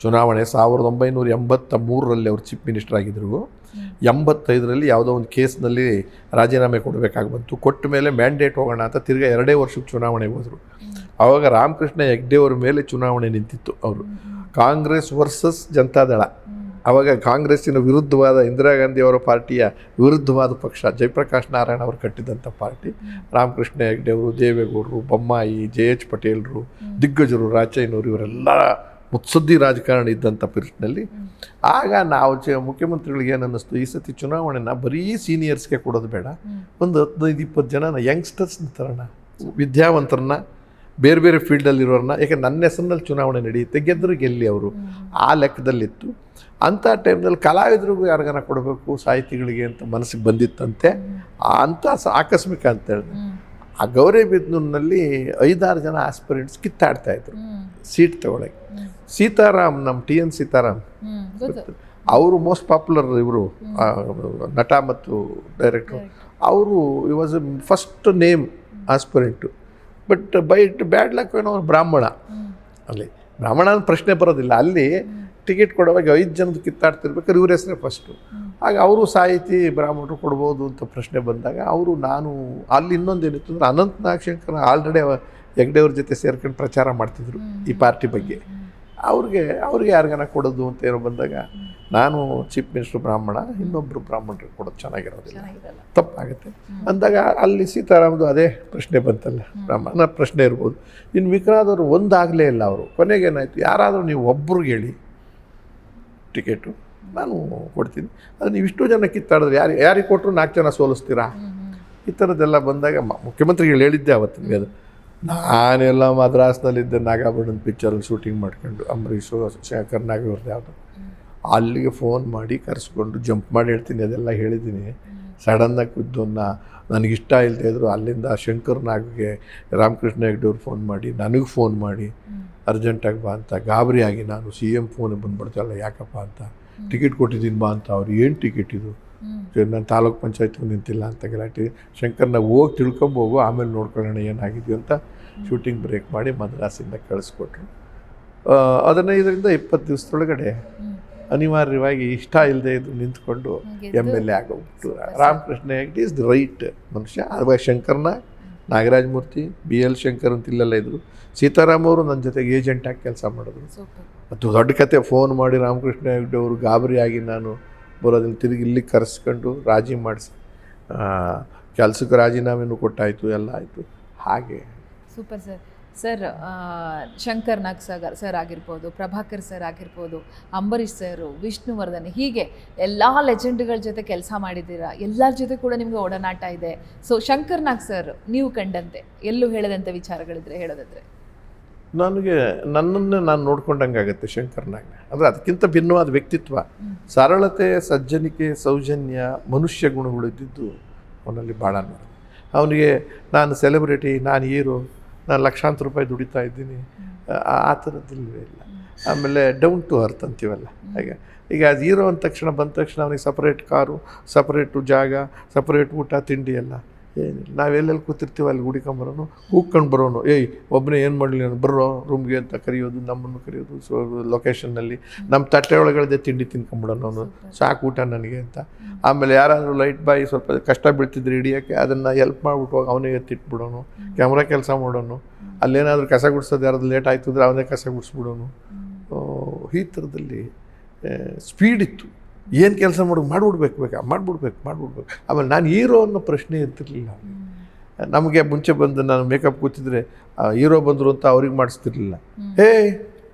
ಚುನಾವಣೆ 1983ರಲ್ಲಿ ಅವರು ಚೀಫ್ ಮಿನಿಸ್ಟರ್ ಆಗಿದ್ದರು. 85ರಲ್ಲಿ ಯಾವುದೋ ಒಂದು ಕೇಸ್ನಲ್ಲಿ ರಾಜೀನಾಮೆ ಕೊಡಬೇಕಾಗಿ ಬಂತು. ಕೊಟ್ಟ ಮೇಲೆ ಮ್ಯಾಂಡೇಟ್ ಹೋಗೋಣ ಅಂತ ತಿರ್ಗಾ 2 ವರ್ಷಕ್ಕೆ ಚುನಾವಣೆಗೆ ಹೋದರು. ಆವಾಗ ರಾಮಕೃಷ್ಣ ಹೆಗ್ಡೆ ಅವ್ರ ಮೇಲೆ ಚುನಾವಣೆ ನಿಂತಿತ್ತು. ಅವರು ಕಾಂಗ್ರೆಸ್ ವರ್ಸಸ್ ಜನತಾದಳ. ಆವಾಗ ಕಾಂಗ್ರೆಸ್ಸಿನ ವಿರುದ್ಧವಾದ ಇಂದಿರಾ ಗಾಂಧಿ ಅವರ ಪಾರ್ಟಿಯ ವಿರುದ್ಧವಾದ ಪಕ್ಷ ಜಯಪ್ರಕಾಶ್ ನಾರಾಯಣ ಅವರು ಕಟ್ಟಿದಂಥ ಪಾರ್ಟಿ. ರಾಮಕೃಷ್ಣ ಹೆಗ್ಡೆ ಅವರು, ದೇವೇಗೌಡರು, ಬೊಮ್ಮಾಯಿ, JH ಪಟೇಲ್ರು, ದಿಗ್ಗಜರು, ರಾಚಯ್ಯನವರು, ಇವರೆಲ್ಲ ಮುತ್ಸದ್ದಿ ರಾಜಕಾರಣ ಇದ್ದಂಥ ಪೀರಿಯಡ್ನಲ್ಲಿ ಆಗ ನಾವು ಮುಖ್ಯಮಂತ್ರಿಗಳಿಗೆ ಏನು ಅನ್ನಿಸ್ತು, ಈ ಸತಿ ಚುನಾವಣೆನ ಬರೀ ಸೀನಿಯರ್ಸ್ಗೆ ಕೊಡೋದು ಬೇಡ, ಒಂದು 15-20 ಜನನ ಯಂಗ್ಸ್ಟರ್ಸ್ನ ತರೋಣ, ವಿದ್ಯಾವಂತರನ್ನ, ಬೇರೆ ಬೇರೆ ಫೀಲ್ಡಲ್ಲಿರೋರನ್ನ. ಯಾಕೆ ನನ್ನ ಹೆಸರಿನಲ್ಲಿ ಚುನಾವಣೆ ನಡೆಯುತ್ತೆ, ಗೆದ್ದರು ಗೆಲ್ಲಿ ಅವರು, ಆ ಲೆಕ್ಕದಲ್ಲಿತ್ತು. ಅಂಥ ಟೈಮ್ನಲ್ಲಿ ಕಲಾವಿದರಿಗೂ ಯಾರಿಗಾನ ಕೊಡಬೇಕು, ಸಾಹಿತಿಗಳಿಗೆ ಅಂತ ಮನಸ್ಸಿಗೆ ಬಂದಿತ್ತಂತೆ. ಅಂಥ ಆಕಸ್ಮಿಕ ಅಂತ ಹೇಳಿದೆ. ಆ ಗೌರಿಬಿದನೂರಿನಲ್ಲಿ 5-6 ಜನ ಆಸ್ಪಿರೆಂಟ್ಸ್ ಕಿತ್ತಾಡ್ತಾಯಿದ್ರು ಸೀಟ್ ತಗೊಳಕ್ಕೆ. ಸೀತಾರಾಮ್, ನಮ್ಮ TN ಸೀತಾರಾಮ್, ಅವರು ಮೋಸ್ಟ್ ಪಾಪ್ಯುಲರ್ ಇವರು ನಟ ಮತ್ತು ಡೈರೆಕ್ಟ್ರು. ಅವರು was first name aspirant. But bad luck ಏನೋ ಅವ್ರು ಬ್ರಾಹ್ಮಣ. ಅಲ್ಲಿ ಬ್ರಾಹ್ಮಣ ಪ್ರಶ್ನೆ ಬರೋದಿಲ್ಲ. ಅಲ್ಲಿ ಟಿಕೆಟ್ ಕೊಡುವಾಗ 5 ಜನದ ಕಿತ್ತಾಡ್ತಿರ್ಬೇಕಾದ್ರೆ ಇವ್ರ ಹೆಸರೇ ಫಸ್ಟು. ಆಗ ಅವರು ಸಾಹಿತಿ ಬ್ರಾಹ್ಮಣರು ಕೊಡ್ಬೋದು ಅಂತ ಪ್ರಶ್ನೆ ಬಂದಾಗ ಅವರು, ನಾನು ಅಲ್ಲಿ ಇನ್ನೊಂದೇನಿತ್ತು ಅಂದರೆ ಅನಂತನಾಗ್ ಶಂಕರ್ ಆಲ್ರೆಡಿ ಹೆಗ್ಡೆ ಅವ್ರ ಜೊತೆ ಸೇರ್ಕೊಂಡು ಪ್ರಚಾರ ಮಾಡ್ತಿದ್ರು ಈ ಪಾರ್ಟಿ ಬಗ್ಗೆ. ಅವ್ರಿಗೆ ಯಾರಿಗಾನ ಕೊಡೋದು ಅಂತ ಏನೋ ಬಂದಾಗ, ನಾನು ಚೀಫ್ ಮಿನಿಸ್ಟರ್ ಬ್ರಾಹ್ಮಣ, ಇನ್ನೊಬ್ಬರು ಬ್ರಾಹ್ಮಣರಿಗೆ ಕೊಡೋದು ಚೆನ್ನಾಗಿರೋದಿಲ್ಲ, ತಪ್ಪಾಗುತ್ತೆ ಅಂದಾಗ ಅಲ್ಲಿ ಸೀತಾರಾಮದು ಅದೇ ಪ್ರಶ್ನೆ ಬಂತಲ್ಲ, ಬ್ರಾಹ್ಮಣ ಪ್ರಶ್ನೆ ಇರ್ಬೋದು. ಇನ್ನು ವಿಕ್ರಾದವರು ಒಂದಾಗಲೇ ಇಲ್ಲ. ಅವರು ಕೊನೆಗೇನಾಯಿತು, ಯಾರಾದರೂ ನೀವು ಒಬ್ರಿಗೆ ಹೇಳಿ ಟಿಕೆಟು, ನಾನು ಕೊಡ್ತೀನಿ, ಅದು ನೀವು ಇಷ್ಟು ಜನ ಕಿತ್ತಾಡಿದ್ರೆ ಯಾರಿಗೆ ಕೊಟ್ಟರು 4 ಜನ ಸೋಲಿಸ್ತೀರಾ, ಈ ಥರದ್ದೆಲ್ಲ ಬಂದಾಗ ಮುಖ್ಯಮಂತ್ರಿಗಳು ಹೇಳಿದ್ದೆ ಅವತ್ತಿಗೆ. ಅದು ನಾನೆಲ್ಲ ಮದ್ರಾಸ್ನಲ್ಲಿದ್ದೆ, ನಾಗಾಭರಣದ ಪಿಕ್ಚರಲ್ಲಿ ಶೂಟಿಂಗ್ ಮಾಡ್ಕೊಂಡು, ಅಂಬರೀಷು, ಶೇಖರ್ ನಾಗವ್ರದ್ದು ಯಾವುದು, ಅಲ್ಲಿಗೆ ಫೋನ್ ಮಾಡಿ ಕರೆಸ್ಕೊಂಡು ಜಂಪ್ ಮಾಡಿ ಹೇಳ್ತೀನಿ, ಅದೆಲ್ಲ ಹೇಳಿದ್ದೀನಿ. ಸಡನ್ನಾಗಿ ಖುದ್ದನ್ನ ನನಗಿಷ್ಟ ಇಲ್ಲದೆ ಇದ್ರು ಅಲ್ಲಿಂದ ಶಂಕರ್ ನಾಗ್ಗೆ ರಾಮಕೃಷ್ಣ ಹೆಗ್ಡೆ ಅವ್ರು ಫೋನ್ ಮಾಡಿ, ನನಗೆ ಫೋನ್ ಮಾಡಿ ಅರ್ಜೆಂಟಾಗಿ ಬಾ ಅಂತ. ಗಾಬರಿ ಆಗಿ ನಾನು CM ಫೋನಿಗೆ ಬಂದುಬಿಡ್ತಲ್ಲ, ಯಾಕಪ್ಪ ಅಂತ, ಟಿಕೆಟ್ ಕೊಟ್ಟಿದ್ದೀನಿ ಬಾ ಅಂತ. ಅವ್ರು ಏನು ಟಿಕೆಟ್ ಇದು, ನಾನು ತಾಲೂಕ್ ಪಂಚಾಯತ್ಗೂ ನಿಂತಿಲ್ಲ ಅಂತ ಗಲಾಟೆ. ಶಂಕರ್ನ ಹೋಗಿ ತಿಳ್ಕೊಂಬೋಗು, ಆಮೇಲೆ ನೋಡ್ಕೊಳ್ಳೋಣ ಏನಾಗಿದೆಯೋ ಅಂತ ಶೂಟಿಂಗ್ ಬ್ರೇಕ್ ಮಾಡಿ ಮದ್ರಾಸಿಂದ ಕಳಿಸ್ಕೊಟ್ರು. 15ರಿಂದ 20 ದಿವಸದೊಳಗಡೆ ಅನಿವಾರ್ಯವಾಗಿ ಇಷ್ಟ ಇಲ್ಲದೆ ಇದ್ದು ನಿಂತ್ಕೊಂಡು MLA ಆಗೋಗ್ಬಿಟ್ಟು. Ramakrishna Hegde is the right ಮನುಷ್ಯ. ಅವಾಗ ಶಂಕರ್ನ, ನಾಗರಾಜ್ ಮೂರ್ತಿ, BL ಶಂಕರ್ ಅಂತ ಇಲ್ಲೆಲ್ಲ ಇದ್ದರು. ಸೀತಾರಾಮ್ ಅವರು ನನ್ನ ಜೊತೆಗೆ ಏಜೆಂಟಾಗಿ ಕೆಲಸ ಮಾಡಿದ್ರು. ಮತ್ತು ದೊಡ್ಡ ಕತೆ. ಫೋನ್ ಮಾಡಿ ರಾಮಕೃಷ್ಣ ಹೆಗ್ಡೆ ಅವರು ಗಾಬರಿಯಾಗಿ ನಾನು ಬರೋದನ್ನು ತಿರುಗಿ ಇಲ್ಲಿಗೆ ಕರೆಸ್ಕೊಂಡು ರಾಜಿ ಮಾಡಿಸಿ ಕೆಲಸಕ್ಕೆ ರಾಜೀನಾಮೆನೂ ಕೊಟ್ಟಾಯಿತು, ಎಲ್ಲ ಆಯಿತು. ಹಾಗೆ ಸೂಪರ್ ಸರ್. ಸರ್, ಶಂಕರ್ ನಾಗ್ ಸರ್ ಆಗಿರ್ಬೋದು, ಪ್ರಭಾಕರ್ ಸರ್ ಆಗಿರ್ಬೋದು, ಅಂಬರೀಷ್ ಸರ್, ವಿಷ್ಣುವರ್ಧನ್, ಹೀಗೆ ಎಲ್ಲ ಲೆಜೆಂಡ್ಗಳ ಜೊತೆ ಕೆಲಸ ಮಾಡಿದ್ದೀರಾ. ಎಲ್ಲರ ಜೊತೆ ಕೂಡ ನಿಮಗೆ ಒಡನಾಟ ಇದೆ. ಸೊ ಶಂಕರ್ ನಾಗ್ ಸರ್ ನೀವು ಕಂಡಂತೆ ಎಲ್ಲೂ ಹೇಳದಂಥ ವಿಚಾರಗಳಿದ್ರೆ ಹೇಳೋದಾದ್ರೆ? ನನಗೆ ನನ್ನನ್ನೇ ನಾನು ನೋಡ್ಕೊಂಡಂಗೆ ಆಗುತ್ತೆ ಶಂಕರ್ನಾಗ್ನ. ಅಂದರೆ ಅದಕ್ಕಿಂತ ಭಿನ್ನವಾದ ವ್ಯಕ್ತಿತ್ವ, ಸರಳತೆ, ಸಜ್ಜನಿಕೆ, ಸೌಜನ್ಯ, ಮನುಷ್ಯ ಗುಣಗಳಿದ್ದು ಅವನಲ್ಲಿ ಭಾಳ ನೋಡಿ. ಅವನಿಗೆ ನಾನು ಸೆಲೆಬ್ರಿಟಿ, ನಾನು ಹೀರೋ, ನಾನು ಲಕ್ಷಾಂತರ ರೂಪಾಯಿ ದುಡಿತಾ ಇದ್ದೀನಿ, ಆ ಥರದ್ದಿಲ್ಲವೇ ಇಲ್ಲ. ಆಮೇಲೆ ಡೌನ್ ಟು ಅರ್ತ್ ಅಂತೀವಲ್ಲ ಹಾಗೆ. ಈಗ ಅದು ಹೀರೋ ಅಂದ ತಕ್ಷಣ ಬಂದ ತಕ್ಷಣ ಅವನಿಗೆ ಸಪ್ರೇಟ್ ಕಾರು, ಸಪ್ರೇಟು ಜಾಗ, ಸಪ್ರೇಟ್ ಊಟ ತಿಂಡಿ ಎಲ್ಲ. ಏನಿಲ್ಲ, ನಾವೆಲ್ಲೆಲ್ಲಿ ಕೂತಿರ್ತೀವಿ ಅಲ್ಲಿ ಹುಡಿಕೊಂಬರೋನು, ಕೂಗ್ಕೊಂಡು ಬರೋನು, ಏಯ್ ಒಬ್ಬನೇ ಏನು ಮಾಡಲಿ ನಾನು ಬರೋ ರೂಮ್ಗೆ ಅಂತ ಕರೆಯೋದು, ನಮ್ಮನ್ನು ಕರೆಯೋದು. ಸೊ ಲೊಕೇಶನ್ನಲ್ಲಿ ನಮ್ಮ ತಟ್ಟೆ ಒಳಗಡೆ ತಿಂಡಿ ತಿನ್ಕೊಂಬಿಡೋನು ಅವನು, ಸಾಕು ಊಟ ನನಗೆ ಅಂತ. ಆಮೇಲೆ ಯಾರಾದರೂ ಲೈಟ್ ಬಾಯ್ ಸ್ವಲ್ಪ ಕಷ್ಟ ಬೀಳ್ತಿದ್ರೆ ಹಿಡಿಯೋಕ್ಕೆ ಅದನ್ನು ಹೆಲ್ಪ್ ಮಾಡಿಬಿಟ್ಟು ಹೋಗಿ ಅವನೇ ಎತ್ತಿಟ್ಬಿಡೋನು, ಕ್ಯಾಮ್ರಾ ಕೆಲಸ ಮಾಡೋನು. ಅಲ್ಲೇನಾದರೂ ಕಸ ಗುಡಿಸೋದು ಯಾರಾದ್ರು ಲೇಟ್ ಆಯ್ತು ಅಂದರೆ ಅವನೇ ಕಸ ಗುಡಿಸ್ಬಿಡೋನು. ಈ ಥರದಲ್ಲಿ ಸ್ಪೀಡ್ ಇತ್ತು. ಏನು ಕೆಲಸ ಮಾಡ್ಬಿಡ್ಬೇಕು. ಆಮೇಲೆ ನಾನು ಹೀರೋ ಅನ್ನೋ ಪ್ರಶ್ನೆ ಇರ್ತಿರ್ಲಿಲ್ಲ. ನಮಗೆ ಮುಂಚೆ ಬಂದು ನಾನು ಮೇಕಪ್ ಕೂತಿದ್ರೆ ಹೀರೋ ಬಂದರು ಅಂತ ಅವ್ರಿಗೆ ಮಾಡಿಸ್ತಿರ್ಲಿಲ್ಲ.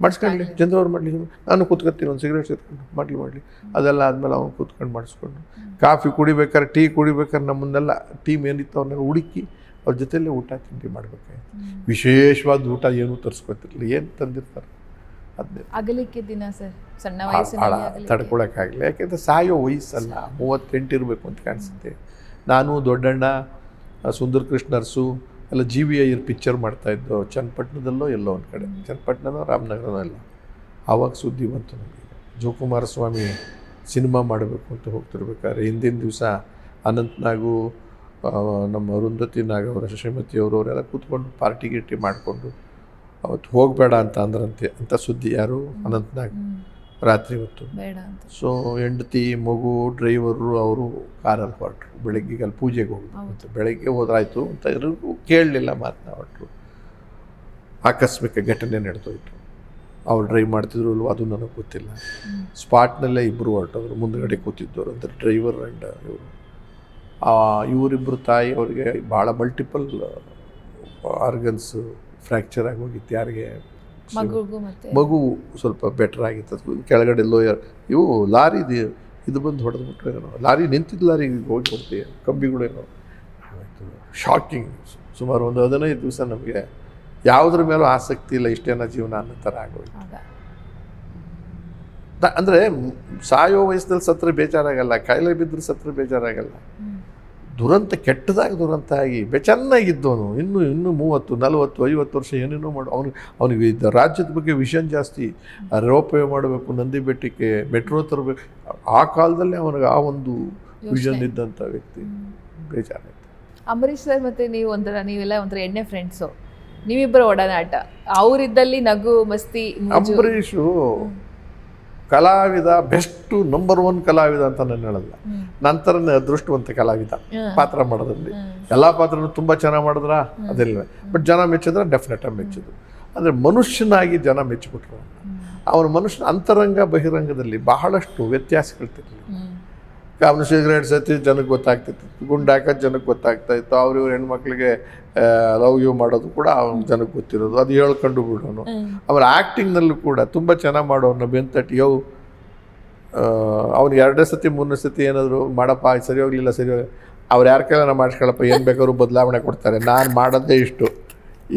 ಮಾಡಿಸ್ಕೊಳ್ಳಿ, ಚಂದ್ರವ್ರು ಮಾಡಲಿ, ನಾನು ಕೂತ್ಕೊತೀನಿ, ಒಂದು ಸಿಗರೇಟ್ ಸೇರ್ಕೊಂಡು ಮಾಡಲಿ. ಅದೆಲ್ಲ ಆದಮೇಲೆ ಅವ್ನು ಕೂತ್ಕೊಂಡು ಮಾಡಿಸ್ಕೊಂಡು, ಕಾಫಿ ಕುಡಿಬೇಕಾದ್ರೆ, ಟೀ ಕುಡಿಬೇಕಾದ್ರೆ ನಮ್ಮನ್ನೆಲ್ಲ ಟೀಮ್ ಏನಿತ್ತು ಅವನ್ನೆಲ್ಲ ಹುಡುಕಿ ಅವ್ರ ಜೊತೆಯಲ್ಲೇ ಊಟ ತಿಂಡಿ ಮಾಡಬೇಕಾಯ್ತು. ವಿಶೇಷವಾದ ಊಟ ಏನೂ ತರಿಸ್ಕೊತಿರ್ಲಿಲ್ಲ, ಏನು ತಂದಿರ್ತಾರೆ ಅದನ್ನೇ ಅಗಲಿಕೆ ದಿನ ಸರ್, ಸಣ್ಣ ವಯಸ್ಸಿನಲ್ಲಿ ತಡ್ಕೊಳಕ್ಕಾಗಲಿಲ್ಲ. ಯಾಕೆಂದರೆ ಸಾಯೋ ವಯಸ್ಸಲ್ಲ, 38 ಇರಬೇಕು ಅಂತ ಕಾಣಿಸುತ್ತೆ. ನಾನು ದೊಡ್ಡಣ್ಣ, ಸುಂದರ್ ಕೃಷ್ಣರ್ಸು ಎಲ್ಲ GVIR ಪಿಕ್ಚರ್ ಮಾಡ್ತಾಯಿದ್ದು ಚನ್ನಪಟ್ಟಣದಲ್ಲೋ ಎಲ್ಲೋ ಒಂದು ಕಡೆ, ಚನ್ನಪಟ್ಟಣನೋ ರಾಮನಗರನೋ ಎಲ್ಲ. ಆವಾಗ ಸುದ್ದಿ ಬಂತು ನಮಗೆ, ಜೋಕುಮಾರಸ್ವಾಮಿ ಸಿನಿಮಾ ಮಾಡಬೇಕು ಅಂತ ಹೋಗ್ತಿರ್ಬೇಕಾದ್ರೆ ಹಿಂದಿನ ದಿವಸ ಅನಂತ್ನಾಗು, ನಮ್ಮ ಅರುಂಧತಿ ನಾಗ್ ಅವರ ಶ್ರೀಮತಿಯವರು ಅವರೆಲ್ಲ ಕೂತ್ಕೊಂಡು ಪಾರ್ಟಿ ಗಿರ್ಟಿ ಮಾಡಿಕೊಂಡು ಅವತ್ತು ಹೋಗಬೇಡ ಅಂತ ಅಂದ್ರಂತೆ ಅಂತ ಸುದ್ದಿ. ಯಾರು? ಅನಂತ್ನಾಗ್. ರಾತ್ರಿ ಹೊತ್ತು ಬೇಡ ಅಂತ. ಸೊ ಹೆಂಡತಿ, ಮಗು, ಡ್ರೈವರು ಅವರು ಕಾರಲ್ಲಿ ಹೊರಟ್ರು. ಬೆಳಗ್ಗೆ ಅಲ್ಲಿ ಪೂಜೆಗೆ ಹೋಗ್ಬೇಕು. ಬೆಳಗ್ಗೆ ಹೋದ್ರಾಯ್ತು ಅಂತ ಎಲ್ಲರಿಗೂ ಕೇಳಲಿಲ್ಲ, ಮಾತನಾಡ್ರು. ಆಕಸ್ಮಿಕ ಘಟನೆ ನಡೆದೋಯ್ತು. ಅವ್ರು ಡ್ರೈವ್ ಮಾಡ್ತಿದ್ರು ಅಲ್ವ ಅದು ನನಗೆ ಗೊತ್ತಿಲ್ಲ. ಸ್ಪಾಟ್ನಲ್ಲೇ ಇಬ್ಬರು ಹೊರಟವರು, ಮುಂದುಗಡೆ ಕೂತಿದ್ದವರು ಅಂದರೆ ಡ್ರೈವರ್ ಆ್ಯಂಡ್ ಇವರು. ಇವರಿಬ್ಬರು ತಾಯಿ ಅವರಿಗೆ ಭಾಳ ಮಲ್ಟಿಪಲ್ ಆರ್ಗನ್ಸು ಫ್ರ್ಯಾಕ್ಚರ್ ಆಗೋಗಿತ್ತು. ಯಾರಿಗೆ? ಮಗು ಸ್ವಲ್ಪ ಬೆಟರ್ ಆಗಿತ್ತು. ಅದು ಕೆಳಗಡೆ ಲೋಯರ್ ಇವು ಲಾರಿ ಇದು ಬಂದು ಹೊಡೆದ್ಬಿಟ್ರೆ ಏನೋ, ಲಾರಿ ನಿಂತಿದ್ದು ಲಾರಿ ಹೋಗಿ ಹೋಗ್ತೀವಿ, ಕಂಬಿಗಳೇನೋ ಆಯಿತು. ಶಾಕಿಂಗ್. ಸುಮಾರು ಒಂದು 15 ದಿವಸ ನಮಗೆ ಯಾವುದ್ರ ಮೇಲೂ ಆಸಕ್ತಿ ಇಲ್ಲ, ಇಷ್ಟೇನ ಜೀವನ ಅನ್ನೋ ಥರ ಆಗೋಯ್ತು. ಅಂದರೆ ಸಾಯೋ ವಯಸ್ಸಿನಲ್ಲಿ ಸತ್ರ ಬೇಜಾರಾಗಲ್ಲ, ಕಾಯಿಲೆ ಬಿದ್ದರೆ ಸತ್ರ ಬೇಜಾರಾಗಲ್ಲ. ದುರಂತ, ಕೆಟ್ಟದಾಗ ದುರಂತ ಆಗಿ ಚೆನ್ನಾಗಿದ್ದವನು ಇನ್ನೂ 30, 40, 50 ವರ್ಷ ಏನೇನೋ ಮಾಡು. ಅವನಿಗೆ ರಾಜ್ಯದ ಬಗ್ಗೆ ವಿಷನ್ ಜಾಸ್ತಿ. ರೋಪೇ ಮಾಡಬೇಕು, ನಂದಿ ಬೆಟ್ಟಕ್ಕೆ ಮೆಟ್ರೋ ತರಬೇಕು. ಆ ಕಾಲದಲ್ಲಿ ಅವನಿಗೆ ಆ ಒಂದು ವಿಷನ್ ಇದ್ದಂಥ ವ್ಯಕ್ತಿ. ಬೇಜಾರಾಯ್ತು. ಅಂಬರೀಷ್ ಸರ್ ಮತ್ತು ನೀವೆಲ್ಲ ಒಂಥರ ಎಣ್ಣೆ ಫ್ರೆಂಡ್ಸು, ನೀವಿಬ್ಬರ ಒಡನಾಟ, ಅವರಿದ್ದಲ್ಲಿ ನಗು ಮಸ್ತಿ. ಅಂಬರೀಷು ಕಲಾವಿದ, ಬೆಸ್ಟು ನಂಬರ್ 1 ಕಲಾವಿದ ಅಂತ ನಾನು ಹೇಳಲ್ಲ. ನಂತರನೇ ಅದೃಷ್ಟವಂತ ಕಲಾವಿದ ಪಾತ್ರ ಮಾಡೋದ್ರಲ್ಲಿ. ಎಲ್ಲ ಪಾತ್ರನೂ ತುಂಬ ಚೆನ್ನಾಗಿ ಮಾಡಿದ್ರ ಅದಿಲ್ಲ, ಬಟ್ ಜನ ಮೆಚ್ಚಿದ್ರೆ ಡೆಫಿನೆಟಾಗಿ ಮೆಚ್ಚಿದ್ರು. ಅಂದರೆ ಮನುಷ್ಯನಾಗಿ ಜನ ಮೆಚ್ಚಿಬಿಟ್ರು. ಅವನ ಮನುಷ್ಯನ ಅಂತರಂಗ ಬಹಿರಂಗದಲ್ಲಿ ಬಹಳಷ್ಟು ವ್ಯತ್ಯಾಸಗಳಿರ್ತಿರಲಿಲ್ಲ. ಅವನು ಸಿಗರೇಟ್ ಸತಿ ಜನಕ್ಕೆ ಗೊತ್ತಾಗ್ತಿತ್ತು, ಗುಂಡು ಹಾಕೋದು ಜನಕ್ಕೆ ಗೊತ್ತಾಗ್ತಾಯಿತ್ತು, ಅವ್ರಿವ್ರ ಹೆಣ್ಮಕ್ಳಿಗೆ ಲವ್ ಯು ಮಾಡೋದು ಕೂಡ ಅವ್ನ ಜನಕ್ಕೆ ಗೊತ್ತಿರೋದು, ಅದು ಹೇಳ್ಕೊಂಡು ಬಿಡೋನು. ಅವರ ಆ್ಯಕ್ಟಿಂಗ್ನಲ್ಲೂ ಕೂಡ ತುಂಬ ಚೆನ್ನಾಗಿ ಮಾಡೋನು. ಬೆಂತಟ್ಟಿ ಅವ್ನು 2 ಸತಿ 3 ಸತಿ ಏನಾದರೂ ಮಾಡಪ್ಪ ಸರಿ ಹೋಗಲಿಲ್ಲ, ಸರಿ ಹೋಗಿ ಅವ್ರು ಯಾರ ಕೈಲ ಮಾಡಿಸ್ಕೊಳ್ಳಪ್ಪ, ಏನು ಬೇಕಾದ್ರೂ ಬದಲಾವಣೆ ಕೊಡ್ತಾರೆ. ನಾನು ಮಾಡೋದೇ ಇಷ್ಟು,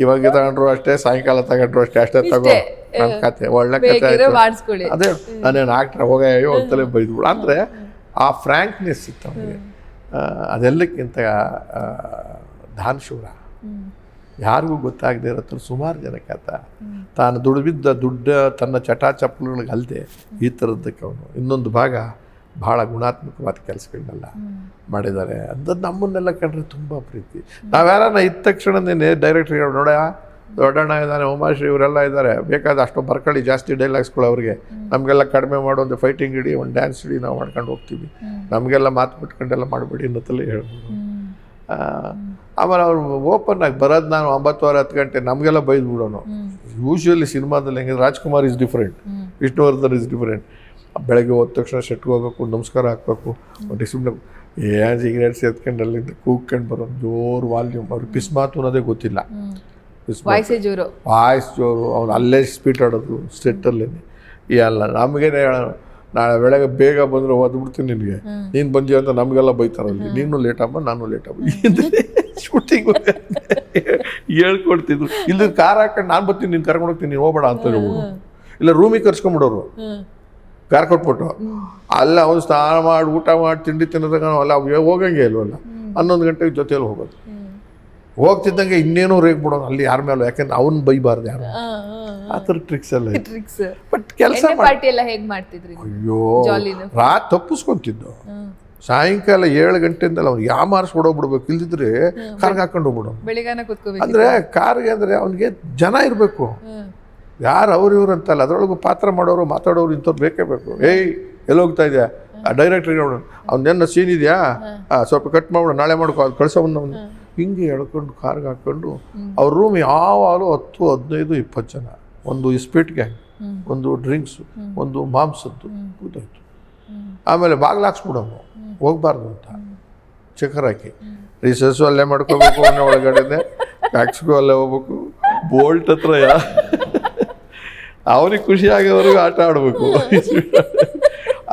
ಇವಾಗ ತಗೊಂಡ್ರು ಅಷ್ಟೇ, ಸಾಯಂಕಾಲ ತಗೊಂಡ್ರು ಅಷ್ಟೇ ತಗೋ ನನ್ನ ಕತೆ, ಒಳ್ಳೆ ಕತೆ ಆಯಿತು. ಅದೇ ನಾನೇನು ಆಕ್ಟ್ರ ಹೋಗ ಅಂತಲೇ ಬೈದ್ಬಿಡು. ಅಂದರೆ ಆ ಫ್ರ್ಯಾಂಕ್ನೆಸ್ ಇತ್ತು ಅವನಿಗೆ. ಅದೆಲ್ಲಕ್ಕಿಂತ ದಾನಶೂರ, ಯಾರಿಗೂ ಗೊತ್ತಾಗದೇ ಇರತ್ತ ಸುಮಾರು ಜನಕ್ಕೆ ಆತ ತಾನು ದುಡಿದಿದ್ದ ದುಡ್ಡು ತನ್ನ ಚಟಾ ಚಪ್ಪಲುಗಳಿಗೆ ಅಲ್ಲದೆ ಈ ಥರದ್ದಕ್ಕೆ ಅವನು ಇನ್ನೊಂದು ಭಾಗ ಭಾಳ ಗುಣಾತ್ಮಕವಾದ ಕೆಲಸಗಳನ್ನೆಲ್ಲ ಮಾಡಿದ್ದಾರೆ. ಅಂಥದ್ದು ನಮ್ಮನ್ನೆಲ್ಲ ಕಂಡ್ರೆ ತುಂಬ ಪ್ರೀತಿ. ನಾವ್ಯಾರನ್ನ ಇದ್ದ ತಕ್ಷಣನೇ ಡೈರೆಕ್ಟ್ರಿಗೆ ನೋಡ ದೊಡ್ಡಣ್ಣ ಇದ್ದಾನೆ, ಉಮಾಶ್ರೀ ಇವರೆಲ್ಲ ಇದ್ದಾರೆ, ಬೇಕಾದ ಅಷ್ಟು ಬರ್ಕೊಳ್ಳಿ, ಜಾಸ್ತಿ ಡೈಲಾಗ್ಸ್ಗಳು ಅವ್ರಿಗೆ, ನಮಗೆಲ್ಲ ಕಡಿಮೆ ಮಾಡೋ ಒಂದು ಫೈಟಿಂಗ್ ಇಡಿ, ಒಂದು ಡ್ಯಾನ್ಸ್ ಇಡಿ, ನಾವು ಮಾಡ್ಕೊಂಡು ಹೋಗ್ತೀವಿ, ನಮಗೆಲ್ಲ ಮಾತು ಬಿಟ್ಕೊಂಡೆಲ್ಲ ಮಾಡಬೇಡಿ ಅನ್ನೋತಲ್ಲೇ ಹೇಳ್ಬೋದು. ಆಮೇಲೆ ಅವ್ರು ಓಪನ್ ಆಗಿ ಬರೋದು ನಾನು 9:10 ಗಂಟೆ ನಮಗೆಲ್ಲ ಬೈದು ಬಿಡೋನು. ಯೂಶ್ವಲಿ ಸಿನಿಮಾದಲ್ಲಿ ಹೆಂಗೆ Rajkumar is different, Vishnuvardhan is different. ಬೆಳಗ್ಗೆ ಹೋದ ತಕ್ಷಣ ಶೆಟ್ಗೆ ಹೋಗ್ಬೇಕು, ನಮಸ್ಕಾರ ಹಾಕ್ಬೇಕು, ಡಿಸಿಪ್ಲಿನ್ ಏನು ಸಿಗರೇಟ್ಸ್ ಎತ್ಕೊಂಡು ಅಲ್ಲಿಂದ ಕೂಗ್ಕೊಂಡು ಬರೋದು, ಜೋರು ವಾಲ್ಯೂಮ್. ಅವ್ರಿಗೆ ಪಿಸ್ಮಾತು ಅನ್ನೋದೇ ಗೊತ್ತಿಲ್ಲ, ವಾಯ್ಸ್ ಜೋರು. ಅವ್ನು ಅಲ್ಲೇ ಸ್ಪೀಡ್ ಆಡೋದು ಸ್ಟೆಟ್ಟಲ್ಲೇ. ಎಲ್ಲ ನಮಗೇನೆ ನಾಳೆ ಬೆಳಗ್ಗೆ ಬೇಗ ಬಂದರೆ ಓದ್ಬಿಡ್ತೀನಿ ನಿನಗೆ, ನೀನು ಬಂದೀಯ ಅಂತ ನಮಗೆಲ್ಲ ಬೈತಾರಲ್ಲಿ, ನೀನು ಲೇಟಮ್ಮ ನಾನು ಲೇಟಮ್ಮ ಶೂಟಿಂಗ್ ಹೇಳ್ಕೊಡ್ತಿದ್ರು. ಇಲ್ಲಿ ಕಾರ್ ಹಾಕೊಂಡು ನಾನು ಬರ್ತೀನಿ, ನೀನು ಕರ್ಕೊಂಡು ಹೋಗ್ತೀನಿ, ನೀನು ಹೋಗ್ಬೇಡ ಅಂತ ಹೇಳ್ಬೋದು. ಇಲ್ಲ ರೂಮಿಗೆ ಕರ್ಸ್ಕೊಂಬಿಡೋರು, ಕಾರ್ ಕೊಟ್ಬಿಟ್ಟು ಅಲ್ಲ ಅವ್ನು ಸ್ನಾನ ಮಾಡಿ ಊಟ ಮಾಡಿ ತಿಂಡಿ ತಿನ್ನೋದಾಗ ಅಲ್ಲ ಹೋಗಂಗೆ ಇಲ್ವಲ್ಲ, 11 ಗಂಟೆಗೆ ಜೊತೆಯಲ್ಲಿ ಹೋಗೋದು. ಹೋಗ್ತಿದ್ದಂಗೆ ಇನ್ನೇನೋ ರೇಗ್ ಬಿಡೋದು ಅಲ್ಲಿ ಯಾರ ಮೇಲೂ, ಯಾಕೆಂದ್ರೆ ಅವ್ನು ಬೈಬಾರ್ದು ಯಾರು. ಆ ಥರ ಟ್ರಿಕ್ಸ್ ಎಲ್ಲ ಬಟ್ ಕೆಲಸ ಪಾರ್ಟಿ ಎಲ್ಲ ಹೇಗೆ ಮಾಡ್ತಿದ್ರಿ? ಅಯ್ಯೋ ತಪ್ಪಿಸ್ಕೊಂತಿದ್ದು. ಸಾಯಂಕಾಲ 7 ಗಂಟೆಯಿಂದಲ್ಲ ಅವ್ನು ಯಾಮಾರ್ಸ್ ಓಡೋಗ್ಬಿಡ್ಬೇಕು, ಇಲ್ದಿದ್ರೆ ಕಾರ್ಗೆ ಹಾಕೊಂಡು ಹೋಗ್ಬಿಡೋ. ಬೆಳಿಗ್ಗೆನ ಕೂತ್ಕೋಬೇಕು ಅಂದರೆ ಕಾರ್ಗೆ ಅಂದರೆ ಅವನಿಗೆ ಜನ ಇರಬೇಕು, ಯಾರು ಅವ್ರು ಇವ್ರು ಅಂತಲ್ಲ, ಅದರೊಳಗೂ ಪಾತ್ರ ಮಾಡೋರು ಮಾತಾಡೋರು ಇಂಥವ್ರು ಬೇಕೇ ಬೇಕು. ಏಯ್ ಎಲ್ಲಿ ಹೋಗ್ತಾ ಇದೆಯಾ, ಡೈರೆಕ್ಟ್ರಿಗೆ ನೋಡೋಣ ಅವ್ನೇನ ಸೀನ್ ಇದೆಯಾ, ಸ್ವಲ್ಪ ಕಟ್ ಮಾಡ್ಬಿಡು, ನಾಳೆ ಮಾಡ್ಕೊ, ಅದು ಕಳ್ಸೋವನ್ನ ಅವನು ಹಿಂಗೆ ಎಳ್ಕೊಂಡು ಕಾರ್ಗೆ ಹಾಕ್ಕೊಂಡು ಅವ್ರ ರೂಮ್ ಯಾವಾಗಲೂ 10, 15, 20 ಜನ, ಒಂದು ಇಸ್ಪೀಟ್ ಗ್ಯಾಂಗ್, ಒಂದು ಡ್ರಿಂಕ್ಸು, ಒಂದು ಮಾಂಸದ್ದು ಕೂತಾಯ್ತು. ಆಮೇಲೆ ಬಾಗಿಲು ಹಾಕ್ಸ್ಬಿಡೋನು ಹೋಗ್ಬಾರ್ದು ಅಂತ ಚಕ್ಕರ್ ಹಾಕಿ, ರಿಸರ್ಸು ಅಲ್ಲೇ ಮಾಡ್ಕೋಬೇಕು, ಅವನ ಒಳಗಡೆನೆ ಟ್ಯಾಕ್ಸ್ಗೂ ಅಲ್ಲೇ ಹೋಗ್ಬೇಕು, ಬೋಲ್ಟ್ ಹತ್ರ ಅವನಿಗೆ ಖುಷಿ ಆಗೋವರೆಗೂ ಆಟ ಆಡಬೇಕು.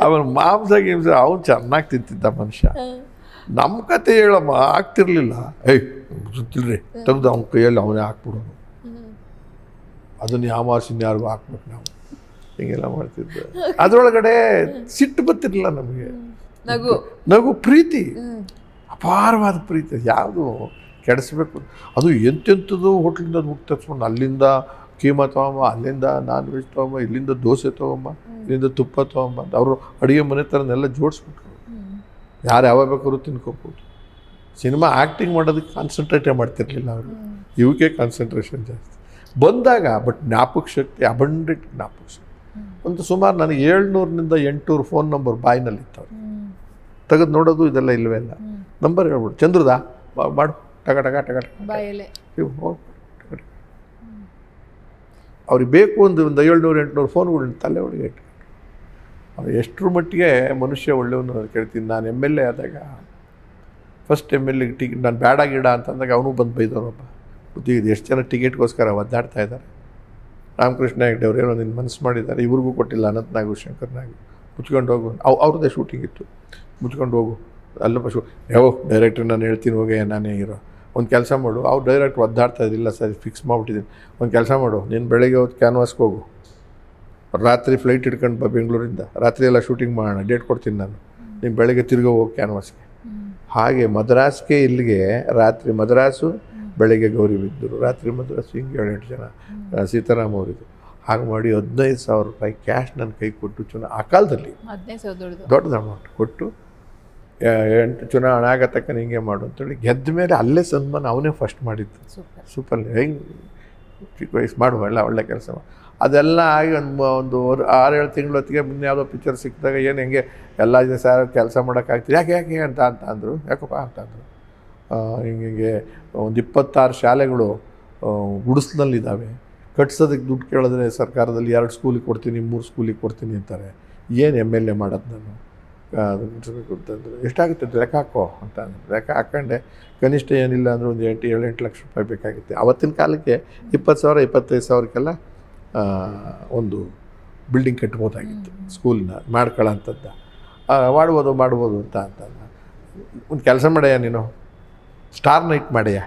ಆಮೇಲೆ ಮಾಂಸ ಗಿಂಸ ಅವ್ನು ಚೆನ್ನಾಗಿ ತಿಂತಿದ್ದ ಮನುಷ್ಯ. ನಮ್ಮ ಕತೆ ಹೇಳಮ್ಮ ಆಗ್ತಿರ್ಲಿಲ್ಲ, ಏಯ್ ಗೊತ್ತಿಲ್ರಿ ತೆಗ್ದು ಅವ್ನ ಕೈಯಲ್ಲಿ ಅವನೇ ಹಾಕ್ಬಿಡೋನು, ಅದನ್ನು ಯಾಮಾರ್ಸಿನ ಯಾರಿಗೂ ಹಾಕ್ಬೇಕು ನಾವು, ಹಿಂಗೆಲ್ಲ ಮಾಡ್ತಿದ್ದೆ. ಅದರೊಳಗಡೆ ಸಿಟ್ಟು ಬರ್ತಿರ್ಲಿಲ್ಲ ನಮಗೆ, ನಗು ಪ್ರೀತಿ, ಅಪಾರವಾದ ಪ್ರೀತಿ, ಯಾವುದು ಕೆಡಿಸ್ಬೇಕು. ಅದು ಎಂತೆಂಥದ್ದು ಹೋಟ್ಲಿಂದ ಮುಕ್ತ ತರಿಸ್ಕೊಂಡು ಅಲ್ಲಿಂದ ಕೀಮಾ ತೊಗೊಂಬ, ಅಲ್ಲಿಂದ ನಾನ್ ವೆಜ್ ತೊಗೊಂಬ, ಇಲ್ಲಿಂದ ದೋಸೆ ತೊಗೊಂಬ, ಇಲ್ಲಿಂದ ತುಪ್ಪ ತೊಗೊಂಬ ಅಂತ ಅವರು ಅಡುಗೆ ಮನೆ ಥರನೆಲ್ಲ ಜೋಡಿಸ್ಬಿಟ್ರು. ಯಾರು ಯಾವಾಗ ಬೇಕಾದ್ರೂ ತಿನ್ಕೋಬೋದು. ಸಿನಿಮಾ ಆ್ಯಕ್ಟಿಂಗ್ ಮಾಡೋದಕ್ಕೆ ಕಾನ್ಸಂಟ್ರೇಟೇ ಮಾಡ್ತಿರ್ಲಿಲ್ಲ ಅವರು, ಇವಕ್ಕೆ ಕಾನ್ಸಂಟ್ರೇಷನ್ ಜಾಸ್ತಿ ಬಂದಾಗ. ಬಟ್ ಜ್ಞಾಪಕ ಶಕ್ತಿ, ಅಬಂಡೆಂಟ್ ಜ್ಞಾಪಕ ಶಕ್ತಿ. ಒಂದು ಸುಮಾರು ನನಗೆ 700ನಿಂದ 800 ಫೋನ್ ನಂಬರ್ ಬಾಯಿನಲ್ಲಿತ್ತವ್ರು, ತೆಗೆದು ನೋಡೋದು ಇದೆಲ್ಲ ಇಲ್ಲವೇ ಇಲ್ಲ. ನಂಬರ್ ಹೇಳ್ಬಿಡು, ಚಂದ್ರದಾ ಮಾಡು, ಟಗ ಟಗ ಟಗ ಅವ್ರಿಗೆ ಬೇಕು ಒಂದು 700-800 ಫೋನ್ಗಳು ತಲೆ ಒಳಗೆ ಇಟ್ಟು. ಅವ್ರು ಎಷ್ಟರ ಮಟ್ಟಿಗೆ ಮನುಷ್ಯ ಒಳ್ಳೆಯವನು ಕೇಳ್ತೀನಿ. ನಾನು MLA ಆದಾಗ ಫಸ್ಟ್ MLA ಟಿಕೆಟ್ ನಾನು ಬೇಡ ಗಿಡ ಅಂತಂದಾಗ ಅವನು ಬಂದು ಬೈದವನೊಬ್ಬ, ಬುದ್ಧಿ ಇದು ಎಷ್ಟು ಜನ ಟಿಕೆಟ್ಗೋಸ್ಕರ ಒದ್ದಾಡ್ತಾ ಇದ್ದಾರೆ. ರಾಮಕೃಷ್ಣ ಹೆಗ್ಡೆ ಅವ್ರು ಏನೋ ನಿನ್ನ ಮನಸ್ಸು ಮಾಡಿದ್ದಾರೆ, ಇವ್ರಿಗೂ ಕೊಟ್ಟಿಲ್ಲ, ಅನಂತನಾಗು ಶಂಕರ್ನಾಗು, ಮುಚ್ಕೊಂಡು ಹೋಗು. ಅವ್ರದ್ದೇ ಶೂಟಿಂಗ್ ಇತ್ತು, ಮುಚ್ಕೊಂಡು ಹೋಗು ಅಲ್ಲಪ್ಪ ಡೈರೆಕ್ಟ್ರ್ ನಾನು ಹೇಳ್ತೀನಿ ಹೋಗಿ ನಾನೇ ಇರೋ. ಒಂದು ಕೆಲಸ ಮಾಡು, ಅವ್ರು ಡೈರೆಕ್ಟ್ ಒದ್ದಾಡ್ತಾ ಇದ್ದಿಲ್ಲ, ಸರಿ ಫಿಕ್ಸ್ ಮಾಡಿಬಿಟ್ಟಿದ್ದೀನಿ. ಒಂದು ಕೆಲಸ ಮಾಡು, ನೀನು ಬೆಳಗ್ಗೆ ಹೊತ್ತು ಕ್ಯಾನ್ವಾಸ್ಗೆ ಹೋಗು, ರಾತ್ರಿ ಫ್ಲೈಟ್ ಹಿಡ್ಕೊಂಡು ಬಾ ಬೆಂಗಳೂರಿಂದ, ರಾತ್ರಿ ಎಲ್ಲ ಶೂಟಿಂಗ್ ಮಾಡೋಣ, ಡೇಟ್ ಕೊಡ್ತೀನಿ ನಾನು, ನೀನು ಬೆಳಗ್ಗೆ ತಿರ್ಗೋ ಹೋಗಿ ಕ್ಯಾನ್ವಾಸ್ಗೆ. ಹಾಗೆ ಮದ್ರಾಸ್ಗೆ ಇಲ್ಲಿಗೆ ರಾತ್ರಿ ಮದ್ರಾಸು, ಬೆಳಗ್ಗೆ ಗೌರಿಬಿದನೂರು, ರಾತ್ರಿ ಮದ್ರಾಸು, ಹಿಂಗೆ 7-8 ಜನ. ಸೀತಾರಾಮ್ ಅವರಿದ್ದು ಹಾಗೆ ಮಾಡಿ 15,000 ರೂಪಾಯಿ ಕ್ಯಾಶ್ ನನ್ನ ಕೈ ಕೊಟ್ಟು ಆ ಕಾಲದಲ್ಲಿ ದೊಡ್ಡ ಅಮೌಂಟ್ ಕೊಟ್ಟು 8 ಚುನಾವಣೆ ಆಗತಕ್ಕ ಹಿಂಗೆ ಮಾಡು ಅಂತೇಳಿ ಗೆದ್ದ ಮೇಲೆ ಅಲ್ಲೇ ಸನ್ಮಾನ ಅವನೇ ಫಸ್ಟ್ ಮಾಡಿದ್ದು. ಸೂಪರ್ ಹೆಂಗೆ ಚಿಕ್ಕ ವಯಸ್ಸು ಮಾಡುವ ಎಲ್ಲ ಒಳ್ಳೆ ಕೆಲಸ. ಅದೆಲ್ಲ ಆಗಿ ಒಂದು 6-7 ತಿಂಗಳ ಹೊತ್ತಿಗೆ ಮುನ್ನೆ ಯಾವುದೋ ಪಿಕ್ಚರ್ ಸಿಕ್ಕಿದಾಗ ಏನು ಹೆಂಗೆ ಎಲ್ಲ ಜನ ಸಾರ್ ಕೆಲಸ ಮಾಡೋಕ್ಕಾಗ್ತದೆ, ಯಾಕೆ ಅಂತ ಅಂದರು. ಯಾಕಪ್ಪ ಅಂತಂದರು, ಹಿಂಗೆ ಒಂದು 26 ಶಾಲೆಗಳು ಗುಡಿಸ್ನಲ್ಲಿದ್ದಾವೆ, ಕಟ್ಸೋದಕ್ಕೆ ದುಡ್ಡು ಕೇಳಿದ್ರೆ ಸರ್ಕಾರದಲ್ಲಿ 2 ಸ್ಕೂಲಿಗೆ ಕೊಡ್ತೀನಿ, 3 ಸ್ಕೂಲಿಗೆ ಕೊಡ್ತೀನಿ ಅಂತಾರೆ. ಏನು MLA ಮಾಡೋದು ನಾನು, ಅದು ಮುಗಿಸ್ಬೇಕು ಅಂತಂದರು. ಎಷ್ಟಾಗುತ್ತೆ ಲೆಕ್ಕ ಹಾಕೋ ಅಂತ ಅಂದರು. ಲೆಕ್ಕ ಹಾಕ್ಕೊಂಡೆ, ಕನಿಷ್ಠ ಏನಿಲ್ಲ ಅಂದರೆ ಒಂದು 7-8 ಲಕ್ಷ ರೂಪಾಯಿ ಬೇಕಾಗುತ್ತೆ. ಆವತ್ತಿನ ಕಾಲಕ್ಕೆ 20,000-25,000ಕ್ಕೆಲ್ಲ ಒಂದು ಬಿಲ್ಡಿಂಗ್ ಕಟ್ಬೋದಾಗಿತ್ತು, ಸ್ಕೂಲ್ನ ಮಾಡ್ಕೊಳ್ಳೋಂಥದ್ದು. ಮಾಡ್ಬೋದು ಅಂತ ಒಂದು ಕೆಲಸ ಮಾಡ್ಯಾ ನೀನು, ಸ್ಟಾರ್ ನೈಟ್ ಮಾಡ್ಯಾ,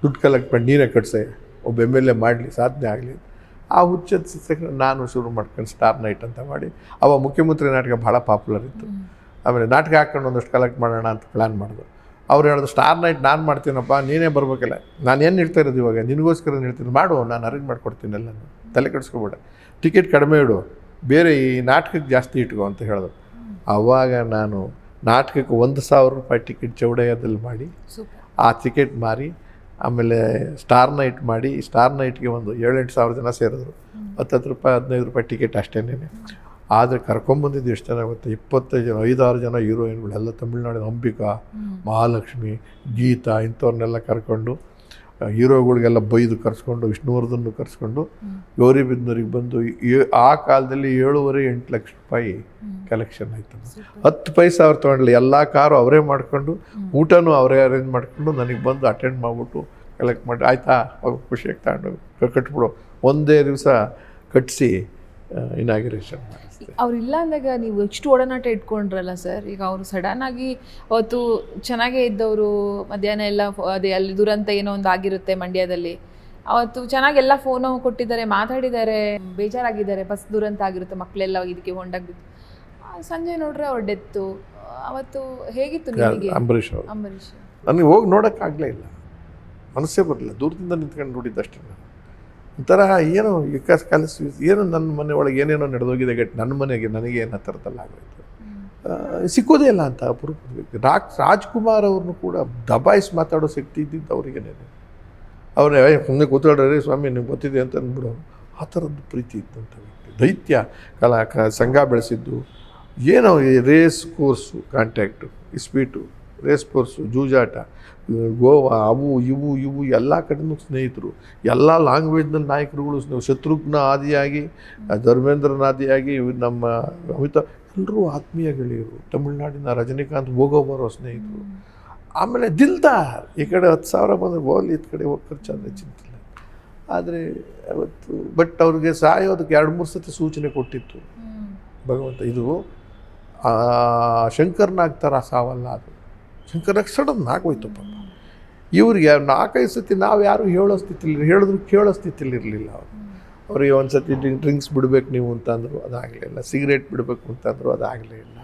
ದುಡ್ಡು ಕಲೆಕ್ಟ್ ಮಾಡಿ ನೀನೇ ಕಟ್ಸಯ್ಯ, ಒಬ್ಬ MLA ಮಾಡಲಿ, ಸಾಧನೆ ಆಗಲಿ. ಆ ಹುಚ್ಚದ ಸಿಕ್ಕ ನಾನು ಶುರು ಮಾಡ್ಕೊಂಡು ಸ್ಟಾರ್ ನೈಟ್ ಅಂತ ಮಾಡಿ, ಅವಾಗ ಮುಖ್ಯಮಂತ್ರಿ ನಾಟಕ ಭಾಳ ಪಾಪ್ಯುಲರ್ ಇತ್ತು. ಆಮೇಲೆ ನಾಟಕ ಹಾಕ್ಕೊಂಡು ಒಂದಷ್ಟು ಕಲೆಕ್ಟ್ ಮಾಡೋಣ ಅಂತ ಪ್ಲ್ಯಾನ್ ಮಾಡಿದ್ರು. ಅವ್ರು ಹೇಳಿದ್ರು, ಸ್ಟಾರ್ ನೈಟ್ ನಾನು ಮಾಡ್ತೀನಪ್ಪ, ನೀನೇ ಬರಬೇಕಲ್ಲ. ನಾನು ಏನು ಹೇಳ್ತಾ ಇರೋದು ಇವಾಗ, ನಿನಗೋಸ್ಕರ ಹೇಳ್ತೀನಿ, ಮಾಡು, ನಾನು ಅರೇಂಜ್ ಮಾಡಿಕೊಡ್ತೀನಿ ಎಲ್ಲ, ತಲೆ ಕೆಡಿಸ್ಕೊಬೇಡ, ಟಿಕೆಟ್ ಕಡಿಮೆ ಇಡು, ಬೇರೆ ಈ ನಾಟಕಕ್ಕೆ ಜಾಸ್ತಿ ಇಟ್ಕೋ ಅಂತ ಹೇಳಿದ್ರು. ಆವಾಗ ನಾನು ನಾಟಕಕ್ಕೆ 1,000 ರೂಪಾಯಿ ಟಿಕೆಟ್ ಚೌಡಯ್ಯದಲ್ಲಿ ಮಾಡಿ, ಆ ಟಿಕೆಟ್ ಮಾರಿ, ಆಮೇಲೆ ಸ್ಟಾರ್ ನೈಟ್ ಮಾಡಿ, ಸ್ಟಾರ್ ನೈಟ್ಗೆ ಒಂದು 7-8 ಸಾವಿರ ಜನ ಸೇರಿದ್ರು. 10 ರೂಪಾಯಿ 15 ರೂಪಾಯಿ ಟಿಕೆಟ್ ಅಷ್ಟೇನೇ. ಆದರೆ ಕರ್ಕೊಂಬಂದಿದ್ದು ಎಷ್ಟು ಜನ ಗೊತ್ತಾ, 25 ಜನ, 5-6 ಜನ ಹೀರೋಯಿನ್ಗಳೆಲ್ಲ ತಮಿಳ್ನಾಡಿನ ಅಂಬಿಕಾ, ಮಹಾಲಕ್ಷ್ಮಿ, ಗೀತಾ ಇಂಥವ್ರನ್ನೆಲ್ಲ ಕರ್ಕೊಂಡು, ಹೀರೋಗಳಿಗೆಲ್ಲ ಬೈದು ಕರೆಸ್ಕೊಂಡು, ವಿಷ್ಣುವರ್ಧನ್ ಕರೆಸ್ಕೊಂಡು ಗೌರಿಬಿದನೂರಿಗೆ ಬಂದು ಆ ಕಾಲದಲ್ಲಿ 7.5-8 ಲಕ್ಷ ರೂಪಾಯಿ ಕಲೆಕ್ಷನ್ ಆಯಿತು. 10 ಪೈಸೆ ಅವ್ರು ತೊಗೊಂಡ್ಲಿ, ಎಲ್ಲ ಕಾರು ಅವರೇ ಮಾಡ್ಕೊಂಡು, ಊಟನೂ ಅವರೇ ಅರೇಂಜ್ ಮಾಡ್ಕೊಂಡು ನನಗೆ ಬಂದು ಅಟೆಂಡ್ ಮಾಡಿಬಿಟ್ಟು ಕಲೆಕ್ಟ್ ಮಾಡಿ, ಆಯಿತಾ ಖುಷಿಯಾಗಿ ತಗೊಂಡು ಕಟ್ಬಿಡು. ಒಂದೇ ದಿವಸ ಕಟ್ಟಿಸಿ ಇನಾಗ್ರೇಷನ್ ಮಾಡಿಸ್ತೀವಿ. ಅವ್ರಿಲ್ಲ ಅಂದಾಗ ನೀವು ಎಷ್ಟು ಒಡನಾಟ ಇಟ್ಕೊಂಡ್ರಲ್ಲ ಸರ್. ಈಗ ಅವರು ಸಡನ್ನಾಗಿ ಅವತ್ತು ಚೆನ್ನಾಗೇ ಇದ್ದವರು, ಮಧ್ಯಾಹ್ನ ಎಲ್ಲ ಅದೇ ಅಲ್ಲಿ ದುರಂತ ಏನೋ ಒಂದು ಆಗಿರುತ್ತೆ ಮಂಡ್ಯದಲ್ಲಿ, ಅವತ್ತು ಚೆನ್ನಾಗೆಲ್ಲ ಫೋನು ಕೊಟ್ಟಿದ್ದಾರೆ, ಮಾತಾಡಿದ್ದಾರೆ, ಬೇಜಾರಾಗಿದ್ದಾರೆ, ಬಸ್ ದುರಂತ ಆಗಿರುತ್ತೆ, ಮಕ್ಕಳೆಲ್ಲ ಇದಕ್ಕೆ ಹೊಂಡಾಗಿ ಬಿದ್ದು. ಸಂಜೆ ನೋಡ್ರೆ ಅವ್ರ ಡೆತ್ತು. ಅವತ್ತು ಹೇಗಿತ್ತು ನಿಮಗೆ? ಅಂಬರೀಷ್ ನನಗೆ ಹೋಗಿ ನೋಡೋಕ್ಕಾಗಲೇ ಇಲ್ಲ, ಮನಸ್ಸೇ ಬರಲಿಲ್ಲ, ದೂರದಿಂದ ನಿಂತ್ಕೊಂಡು ನೋಡಿದ್ದಷ್ಟೇ. ಒಂಥರ ಏನೋ ವಿಕಾಸ್ ಕಾಲೇಜ್ ಏನೋ ನನ್ನ ಮನೆ ಒಳಗೆ ಏನೇನೋ ನಡೆದೋಗಿದೆ, ನನ್ನ ಮನೆಗೆ ನನಗೆ ಏನೋ ಥರದಲ್ಲಿ ಆಗೋಯ್ತು. ಸಿಕ್ಕೋದೇ ಇಲ್ಲ ಅಂತ ಅಪರೂಪದ ವ್ಯಕ್ತಿ. ರಾಜ್ಕುಮಾರ್ ಅವ್ರನ್ನೂ ಕೂಡ ದಬಾಯಿಸಿ ಮಾತಾಡೋ ಶಕ್ತಿ ಇದ್ದಿದ್ದು ಅವರಿಗೇನೆ. ಅವ್ರನ್ನೇ ಸುಮ್ಮನೆ ಕೂತ್ಕೊಳ್ರಿ ಸ್ವಾಮಿ ನಿಮ್ಗೆ ಗೊತ್ತಿದೆ ಅಂತ ಅಂದ್ಬಿಡೋರು. ಆ ಥರದ್ದು ಪ್ರೀತಿ ಇದ್ದಂಥ ವ್ಯಕ್ತಿ. ದೈತ್ಯ ಸಂಘ ಬೆಳೆಸಿದ್ದು ಏನೋ ರೇಸ್ ಕೋರ್ಸು ಕಾಂಟ್ಯಾಕ್ಟು, ಇಸ್ಪೀಟು, ರೇಸ್ ಕೋರ್ಸು, ಜೂಜಾಟ, ಗೋವಾ, ಇವು ಎಲ್ಲ ಕಡೆನೂ ಸ್ನೇಹಿತರು. ಎಲ್ಲ ಲ್ಯಾಂಗ್ವೇಜ್ನಲ್ಲಿ ನಾಯಕರುಗಳು ಶತ್ರುಘ್ನ ಆದಿಯಾಗಿ, ಧರ್ಮೇಂದ್ರನ ಆದಿಯಾಗಿ, ನಮ್ಮ ಅಮಿತಾಬ್ ಎಲ್ಲರೂ ಆತ್ಮೀಯ ಗೆಳೆಯರು. ತಮಿಳ್ನಾಡಿನ ರಜನಿಕಾಂತ್ ಹೋಗೋ ಬರೋ ಸ್ನೇಹಿತರು. ಆಮೇಲೆ ದಿಲ್ದಾರ್ ಈ ಕಡೆ 10,000 ಬಂದರೆ ಹೋಗ್ಲಿ, ಈ ಕಡೆ ಹೋಗಿ ಖರ್ಚಾದರೆ ಚಿಂತಿಲ್ಲ. ಆದರೆ ಅವತ್ತು ಬಟ್ ಅವ್ರಿಗೆ ಸಾಯೋದಕ್ಕೆ 2-3 ಸತಿ ಸೂಚನೆ ಕೊಟ್ಟಿತ್ತು ಭಗವಂತ. ಇದು ಶಂಕರ್ನಾಗ್ ಥರ ಸಾವಲ್ಲ, ಅದು ಶಂಕರ್ನಾಗ್ ಸಡನ್ ಆಗೋಯ್ತು ಪಾಪ. ಇವ್ರಿಗೆ 4-5 ಸತಿ ನಾವು ಯಾರು ಹೇಳೋ ಸ್ಥಿತಿಲಿ, ಹೇಳಿದ್ರು ಕೇಳೋ ಸ್ಥಿತಿಲಿ ಇರಲಿಲ್ಲ ಅವರು. ಅವ್ರಿಗೆ ಒಂದು ಸತಿ ಡ್ರಿಂಕ್ಸ್ ಬಿಡಬೇಕು ನೀವು ಅಂತಂದರು, ಅದಾಗಲಿಲ್ಲ. ಸಿಗರೇಟ್ ಬಿಡಬೇಕು ಅಂತಂದರು, ಅದಾಗಲೇ ಇಲ್ಲ.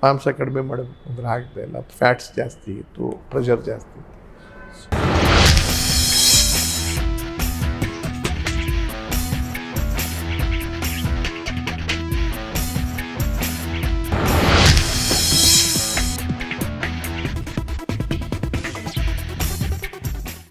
ಮಾಂಸ ಕಡಿಮೆ ಮಾಡಬೇಕು ಅಂದ್ರೆ ಆಗಲೇ ಇಲ್ಲ. ಫ್ಯಾಟ್ಸ್ ಜಾಸ್ತಿ ಇತ್ತು, ಪ್ರೆಷರ್ ಜಾಸ್ತಿ ಇತ್ತು.